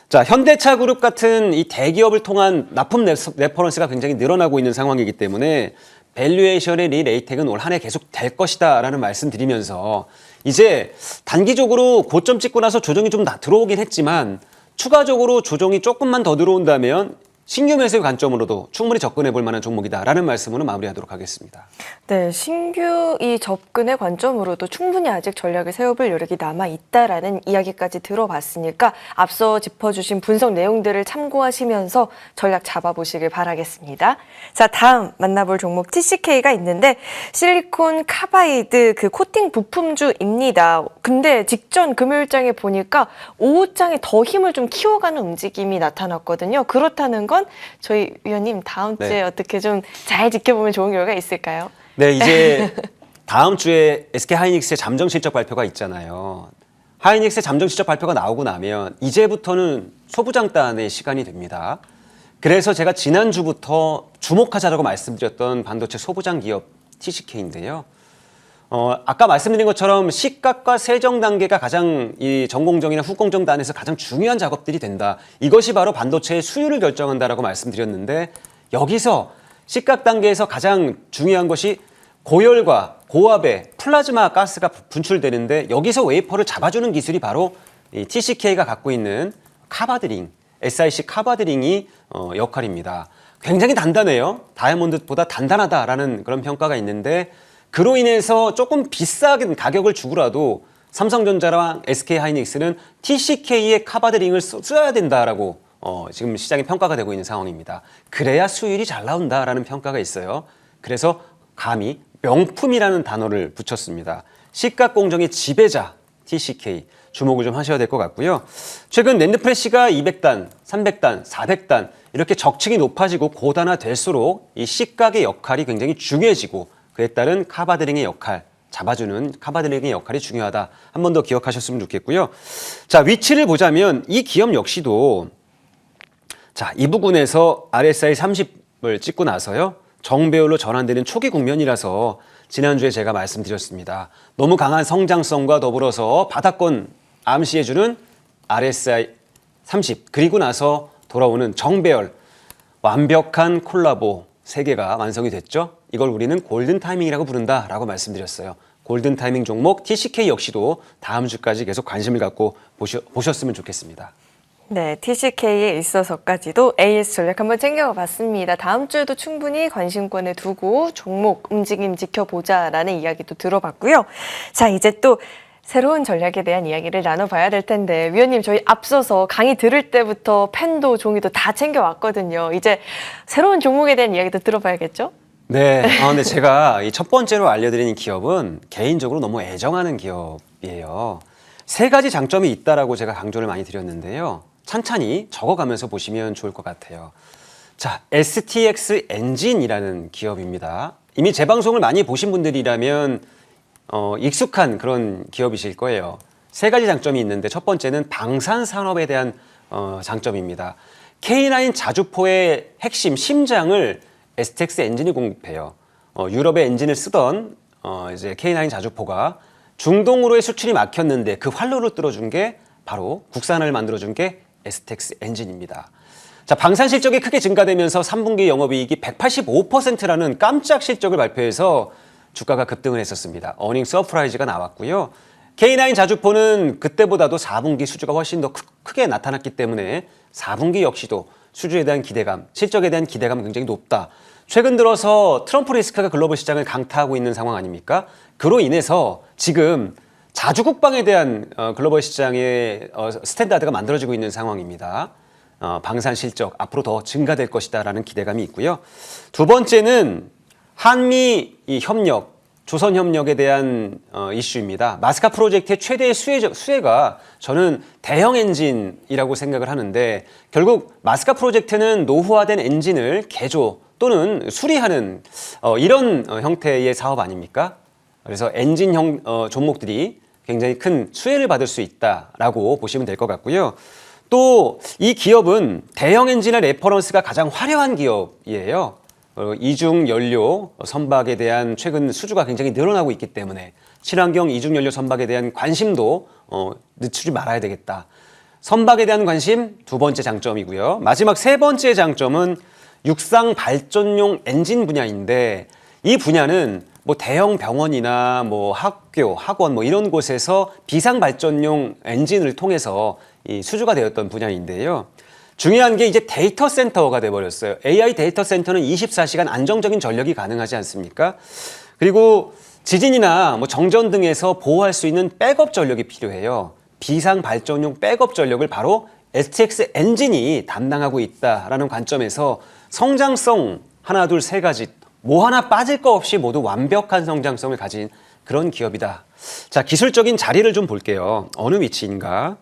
자, 현대차 그룹 같은 이 대기업을 통한 납품 레퍼런스가 굉장히 늘어나고 있는 상황이기 때문에 밸류에이션의 리레이팅은 올 한 해 계속 될 것이다 라는 말씀 드리면서 이제 단기적으로 고점 찍고 나서 조정이 좀 들어오긴 했지만 추가적으로 조정이 조금만 더 들어온다면 신규 매수의 관점으로도 충분히 접근해 볼 만한 종목이다라는 말씀으로 마무리하도록 하겠습니다. 네, 신규 이 접근의 관점으로도 충분히 아직 전략을 세워볼 여력이 남아있다라는 이야기까지 들어봤으니까 앞서 짚어주신 분석 내용들을 참고하시면서 전략 잡아보시길 바라겠습니다. 자, 다음 만나볼 종목 TCK가 있는데 실리콘 카바이드 그 코팅 부품주입니다. 근데 직전 금요일장에 보니까 오후장에 더 힘을 좀 키워가는 움직임이 나타났거든요. 그렇다는 건 저희 위원님 다음 주에 어떻게 좀 잘 지켜보면 좋은 결과가 있을까요? 네, 이제 다음 주에 SK 하이닉스의 잠정 실적 발표가 있잖아요. 하이닉스의 잠정 실적 발표가 나오고 나면 이제부터는 소부장단의 시간이 됩니다. 그래서 제가 지난주부터 주목하자라고 말씀드렸던 반도체 소부장 기업 TCK인데요. 아까 말씀드린 것처럼 시각과 세정 단계가 가장 이 전공정이나 후공정 단에서 가장 중요한 작업들이 된다. 이것이 바로 반도체의 수율을 결정한다라고 말씀드렸는데 여기서 시각 단계에서 가장 중요한 것이 고열과 고압의 플라즈마 가스가 분출되는데 여기서 웨이퍼를 잡아주는 기술이 바로 이 TCK가 갖고 있는 카바드링, SiC 카바드링이 역할입니다. 굉장히 단단해요. 다이아몬드보다 단단하다라는 그런 평가가 있는데 그로 인해서 조금 비싼 가격을 주고라도 삼성전자랑 SK하이닉스는 TCK의 카바드링을 써야 된다라고 지금 시장에 평가가 되고 있는 상황입니다. 그래야 수율이 잘 나온다라는 평가가 있어요. 그래서 감히 명품이라는 단어를 붙였습니다. 시각 공정의 지배자 TCK 주목을 좀 하셔야 될 것 같고요. 최근 낸드 프레시가 200단, 300단, 400단 이렇게 적층이 높아지고 고단화될수록 이 시각의 역할이 굉장히 중요해지고 그에 따른 카바드링의 역할, 잡아주는 카바드링의 역할이 중요하다. 한 번 더 기억하셨으면 좋겠고요. 자, 위치를 보자면 이 기업 역시도 자, 이 부분에서 RSI 30을 찍고 나서요. 정배열로 전환되는 초기 국면이라서 지난주에 제가 말씀드렸습니다. 너무 강한 성장성과 더불어서 바닥권 암시해주는 RSI 30 그리고 나서 돌아오는 정배열 완벽한 콜라보 3개가 완성이 됐죠. 이걸 우리는 골든 타이밍이라고 부른다라고 말씀드렸어요. 골든 타이밍 종목 TCK 역시도 다음 주까지 계속 관심을 갖고 보셨으면 좋겠습니다. 네, TCK에 있어서까지도 AS 전략 한번 챙겨봤습니다. 다음 주에도 충분히 관심권에 두고 종목 움직임 지켜보자라는 이야기도 들어봤고요. 자, 이제 또 새로운 전략에 대한 이야기를 나눠봐야 될 텐데 위원님 저희 앞서서 강의 들을 때부터 펜도 종이도 다 챙겨왔거든요. 이제 새로운 종목에 대한 이야기도 들어봐야겠죠? 네, 근데 제가 이 첫 번째로 알려드리는 기업은 개인적으로 너무 애정하는 기업이에요. 3가지 장점이 있다라고 제가 강조를 많이 드렸는데요. 찬찬히 적어가면서 보시면 좋을 것 같아요. 자, STX 엔진이라는 기업입니다. 이미 제 방송을 많이 보신 분들이라면 익숙한 그런 기업이실 거예요. 세 가지 장점이 있는데 첫 번째는 방산 산업에 대한 장점입니다. K9 자주포의 핵심 심장을 STX 엔진이 공급해요. 유럽의 엔진을 쓰던 이제 K9 자주포가 중동으로의 수출이 막혔는데 그 활로를 뚫어준 게 바로 국산을 만들어준 게 STX 엔진입니다. 자, 방산 실적이 크게 증가되면서 3분기 영업이익이 185%라는 깜짝 실적을 발표해서 주가가 급등을 했었습니다. 어닝 서프라이즈가 나왔고요. K9 자주포는 그때보다도 4분기 수주가 훨씬 더 크게 나타났기 때문에 4분기 역시도 수주에 대한 기대감, 실적에 대한 기대감은 굉장히 높다. 최근 들어서 트럼프 리스크가 글로벌 시장을 강타하고 있는 상황 아닙니까? 그로 인해서 지금 자주국방에 대한 글로벌 시장의 스탠다드가 만들어지고 있는 상황입니다. 방산 실적 앞으로 더 증가될 것이다라는 기대감이 있고요. 두 번째는 한미 이 협력, 조선 협력에 대한 이슈입니다. 마스카 프로젝트의 최대의 수혜가 저는 대형 엔진이라고 생각을 하는데 결국 마스카 프로젝트는 노후화된 엔진을 개조 또는 수리하는 이런 형태의 사업 아닙니까? 그래서 엔진형 종목들이 굉장히 큰 수혜를 받을 수 있다라고 보시면 될 것 같고요. 또 이 기업은 대형 엔진의 레퍼런스가 가장 화려한 기업이에요. 이중 연료 선박에 대한 최근 수주가 굉장히 늘어나고 있기 때문에 친환경 이중 연료 선박에 대한 관심도 늦추지 말아야 되겠다. 선박에 대한 관심 두 번째 장점이고요. 마지막 세 번째 장점은 육상 발전용 엔진 분야인데 이 분야는 뭐 대형 병원이나 뭐 학교, 학원 뭐 이런 곳에서 비상 발전용 엔진을 통해서 이 수주가 되었던 분야인데요. 중요한 게 이제 데이터 센터가 돼버렸어요. AI 데이터 센터는 24시간 안정적인 전력이 가능하지 않습니까? 그리고 지진이나 뭐 정전 등에서 보호할 수 있는 백업 전력이 필요해요. 비상 발전용 백업 전력을 바로 STX 엔진이 담당하고 있다라는 관점에서 성장성 하나, 둘, 세 가지 뭐 하나 빠질 거 없이 모두 완벽한 성장성을 가진 그런 기업이다. 자, 기술적인 자리를 좀 볼게요. 어느 위치인가?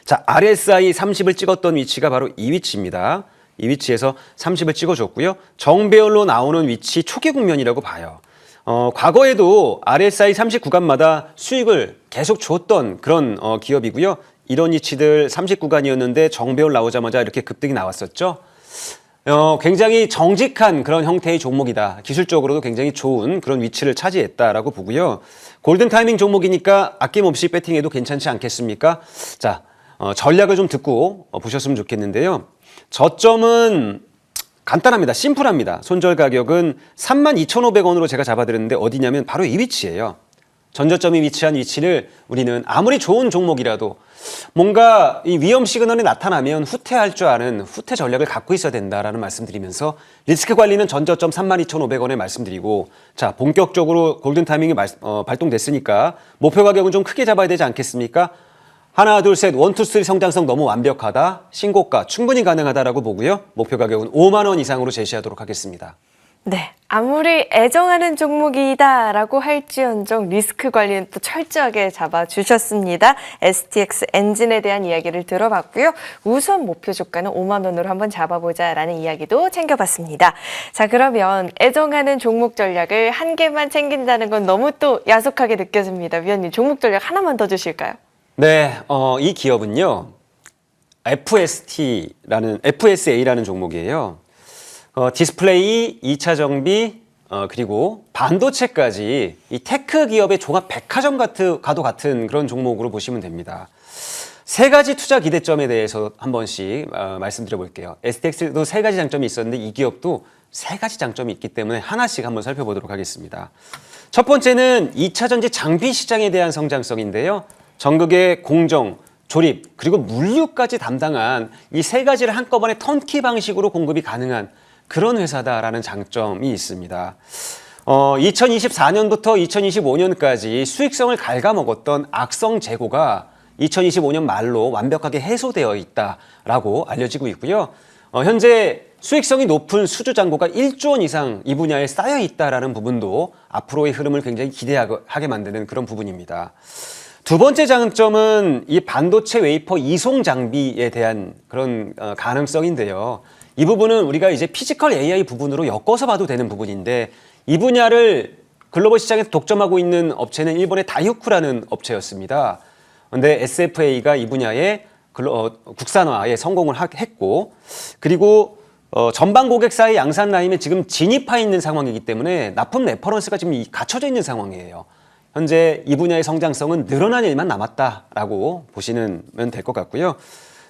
자, RSI 30을 찍었던 위치가 바로 이 위치입니다. 이 위치에서 30을 찍어줬고요. 정배열로 나오는 위치 초기 국면이라고 봐요. 과거에도 RSI 30 구간마다 수익을 계속 줬던 그런 기업이고요. 이런 위치들 30 구간이었는데 정배열 나오자마자 이렇게 급등이 나왔었죠. 굉장히 정직한 그런 형태의 종목이다. 기술적으로도 굉장히 좋은 그런 위치를 차지했다라고 보고요. 골든 타이밍 종목이니까 아낌없이 배팅해도 괜찮지 않겠습니까? 자, 전략을 좀 듣고 보셨으면 좋겠는데요. 저점은 간단합니다. 심플합니다. 손절 가격은 32,500원으로 제가 잡아드렸는데 어디냐면 바로 이 위치예요. 전저점이 위치한 위치를 우리는 아무리 좋은 종목이라도 뭔가 이 위험 시그널이 나타나면 후퇴할 줄 아는 후퇴 전략을 갖고 있어야 된다라는 말씀드리면서 리스크 관리는 전저점 32,500원에 말씀드리고 자, 본격적으로 골든 타이밍이 발동됐으니까 목표 가격은 좀 크게 잡아야 되지 않겠습니까? 하나, 둘, 셋, 원, 투, 쓰리 성장성 너무 완벽하다. 신고가 충분히 가능하다라고 보고요. 목표 가격은 5만 원 이상으로 제시하도록 하겠습니다. 네, 아무리 애정하는 종목이다라고 할지언정 리스크 관리는 또 철저하게 잡아주셨습니다. STX 엔진에 대한 이야기를 들어봤고요. 우선 목표 주가는 5만 원으로 한번 잡아보자라는 이야기도 챙겨봤습니다. 자, 그러면 애정하는 종목 전략을 한 개만 챙긴다는 건 너무 또 야속하게 느껴집니다. 위원님, 종목 전략 하나만 더 주실까요? 네, 이 기업은요. FSA라는 종목이에요. 디스플레이, 2차 정비, 그리고 반도체까지 이 테크 기업의 종합 백화점과도 같은 그런 종목으로 보시면 됩니다. 세 가지 투자 기대점에 대해서 한 번씩 말씀드려 볼게요. STX도 세 가지 장점이 있었는데 이 기업도 세 가지 장점이 있기 때문에 하나씩 한번 살펴보도록 하겠습니다. 첫 번째는 2차 전지 장비 시장에 대한 성장성인데요. 전극의 공정, 조립, 그리고 물류까지 담당한 이 세 가지를 한꺼번에 턴키 방식으로 공급이 가능한 그런 회사다라는 장점이 있습니다. 2024년부터 2025년까지 수익성을 갉아먹었던 악성 재고가 2025년 말로 완벽하게 해소되어 있다라고 알려지고 있고요. 현재 수익성이 높은 수주 잔고가 1조 원 이상 이 분야에 쌓여 있다라는 부분도 앞으로의 흐름을 굉장히 기대하게 만드는 그런 부분입니다. 두 번째 장점은 이 반도체 웨이퍼 이송 장비에 대한 그런 가능성인데요. 이 부분은 우리가 이제 피지컬 AI 부분으로 엮어서 봐도 되는 부분인데 이 분야를 글로벌 시장에서 독점하고 있는 업체는 일본의 다이오쿠라는 업체였습니다. 그런데 SFA가 이 분야에 국산화에 성공을 했고, 그리고 전방 고객사의 양산 라인에 지금 진입해 있는 상황이기 때문에 납품 레퍼런스가 지금 갖춰져 있는 상황이에요. 현재 이 분야의 성장성은 늘어날 일만 남았다라고 보시면 될 것 같고요.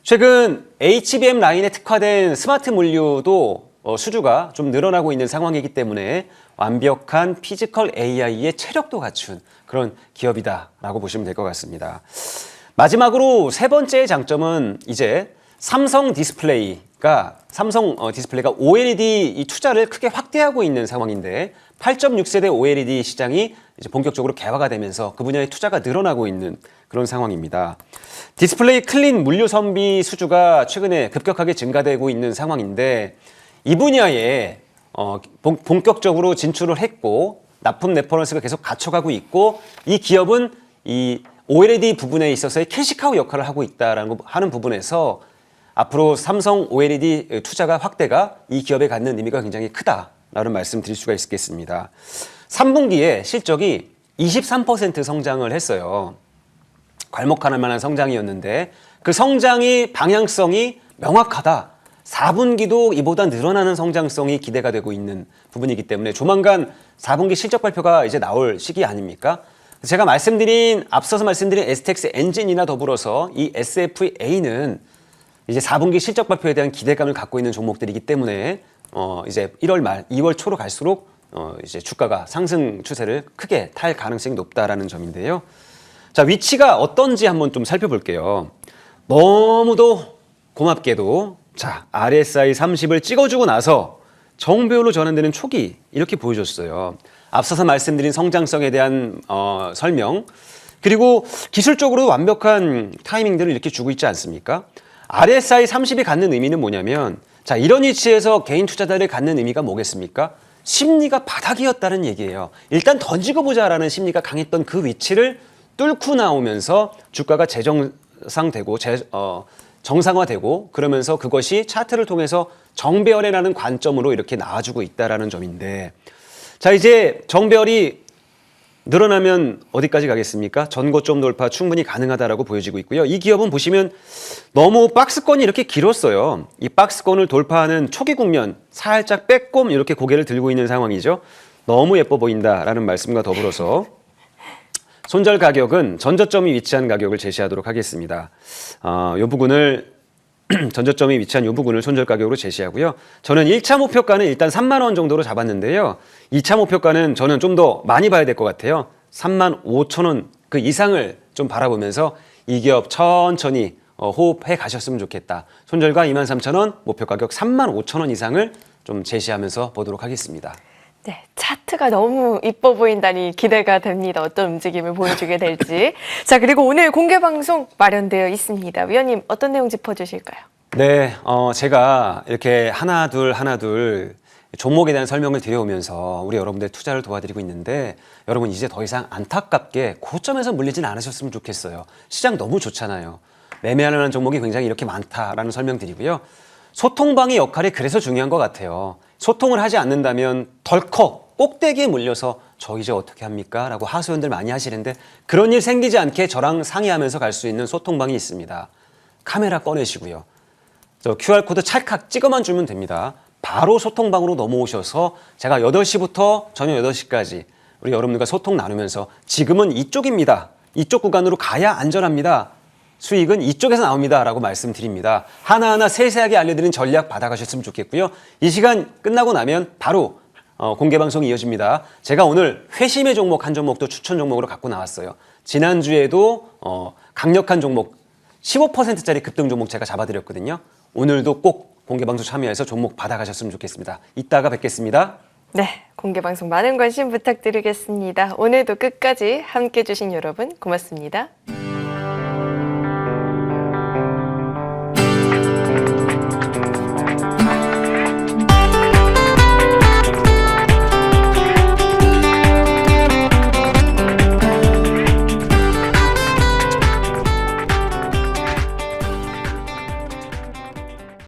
최근 HBM 라인에 특화된 스마트 물류도 수주가 좀 늘어나고 있는 상황이기 때문에 완벽한 피지컬 AI의 체력도 갖춘 그런 기업이다라고 보시면 될 것 같습니다. 마지막으로 세 번째 장점은 이제 삼성 디스플레이가 OLED 이 투자를 크게 확대하고 있는 상황인데 8.6세대 OLED 시장이 이제 본격적으로 개화가 되면서 그 분야의 투자가 늘어나고 있는 그런 상황입니다. 디스플레이 클린 물류 선비 수주가 최근에 급격하게 증가되고 있는 상황인데 이 분야에 본격적으로 진출을 했고 납품 레퍼런스가 계속 갖춰가고 있고 이 기업은 이 OLED 부분에 있어서의 캐시카우 역할을 하고 있다는 부분에서 앞으로 삼성 OLED 투자가 확대가 이 기업에 갖는 의미가 굉장히 크다라는 말씀 드릴 수가 있겠습니다. 3분기에 실적이 23% 성장을 했어요. 괄목할 만한 성장이었는데 그 성장이 방향성이 명확하다. 4분기도 이보다 늘어나는 성장성이 기대가 되고 있는 부분이기 때문에 조만간 4분기 실적 발표가 이제 나올 시기 아닙니까? 제가 앞서서 말씀드린 STX 엔진이나 더불어서 이 SFA는 이제 4분기 실적 발표에 대한 기대감을 갖고 있는 종목들이기 때문에 이제 1월 말, 2월 초로 갈수록 이제 주가가 상승 추세를 크게 탈 가능성이 높다라는 점인데요. 자, 위치가 어떤지 한번 좀 살펴볼게요. 너무도 고맙게도 자, RSI 30을 찍어주고 나서 정배열로 전환되는 촉이 이렇게 보여줬어요. 앞서서 말씀드린 성장성에 대한 설명, 그리고 기술적으로 완벽한 타이밍들을 이렇게 주고 있지 않습니까? RSI 30이 갖는 의미는 뭐냐면, 자, 이런 위치에서 개인 투자자를 갖는 의미가 뭐겠습니까? 심리가 바닥이었다는 얘기예요. 일단 던지고 보자라는 심리가 강했던 그 위치를 뚫고 나오면서 주가가 재정상되고 정상화되고 그러면서 그것이 차트를 통해서 정배열이라는 관점으로 이렇게 나와주고 있다라는 점인데, 자, 이제 정배열이 늘어나면 어디까지 가겠습니까? 전고점 돌파 충분히 가능하다라고 보여지고 있고요. 이 기업은 보시면 너무 박스권이 이렇게 길었어요. 이 박스권을 돌파하는 초기 국면 살짝 빼꼼 이렇게 고개를 들고 있는 상황이죠. 너무 예뻐 보인다라는 말씀과 더불어서 손절 가격은 전저점이 위치한 가격을 제시하도록 하겠습니다. 이 부분을 전저점이 위치한 이 부분을 손절 가격으로 제시하고요. 저는 1차 목표가는 일단 3만 원 정도로 잡았는데요. 2차 목표가는 저는 좀 더 많이 봐야 될 것 같아요. 3만 5천 원 그 이상을 좀 바라보면서 이 기업 천천히 호흡해 가셨으면 좋겠다. 손절가 2만 3천 원, 목표 가격 3만 5천 원 이상을 좀 제시하면서 보도록 하겠습니다. 네, 차트가 너무 이뻐 보인다니 기대가 됩니다. 어떤 움직임을 보여주게 될지. 자, 그리고 오늘 공개 방송 마련되어 있습니다. 위원님, 어떤 내용 짚어주실까요? 네, 제가 이렇게 하나둘 종목에 대한 설명을 드려오면서 우리 여러분들 투자를 도와드리고 있는데, 여러분 이제 더 이상 안타깝게 고점에서 물리진 않으셨으면 좋겠어요. 시장 너무 좋잖아요. 매매하는 종목이 굉장히 이렇게 많다라는 설명 드리고요. 소통방의 역할이 그래서 중요한 것 같아요. 소통을 하지 않는다면 덜컥 꼭대기에 물려서 저 이제 어떻게 합니까? 라고 하소연들 많이 하시는데, 그런 일 생기지 않게 저랑 상의하면서 갈 수 있는 소통방이 있습니다. 카메라 꺼내시고요. 저 QR코드 찰칵 찍어만 주면 됩니다. 바로 소통방으로 넘어오셔서 제가 8시부터 저녁 8시까지 우리 여러분들과 소통 나누면서 지금은 이쪽입니다. 이쪽 구간으로 가야 안전합니다. 수익은 이쪽에서 나옵니다. 라고 말씀드립니다. 하나하나 세세하게 알려드리는 전략 받아가셨으면 좋겠고요. 이 시간 끝나고 나면 바로 공개방송이 이어집니다. 제가 오늘 회심의 종목 한 종목도 추천 종목으로 갖고 나왔어요. 지난주에도 강력한 종목 15%짜리 급등 종목 제가 잡아드렸거든요. 오늘도 꼭 공개방송 참여해서 종목 받아가셨으면 좋겠습니다. 이따가 뵙겠습니다. 네, 공개방송 많은 관심 부탁드리겠습니다. 오늘도 끝까지 함께해 주신 여러분 고맙습니다.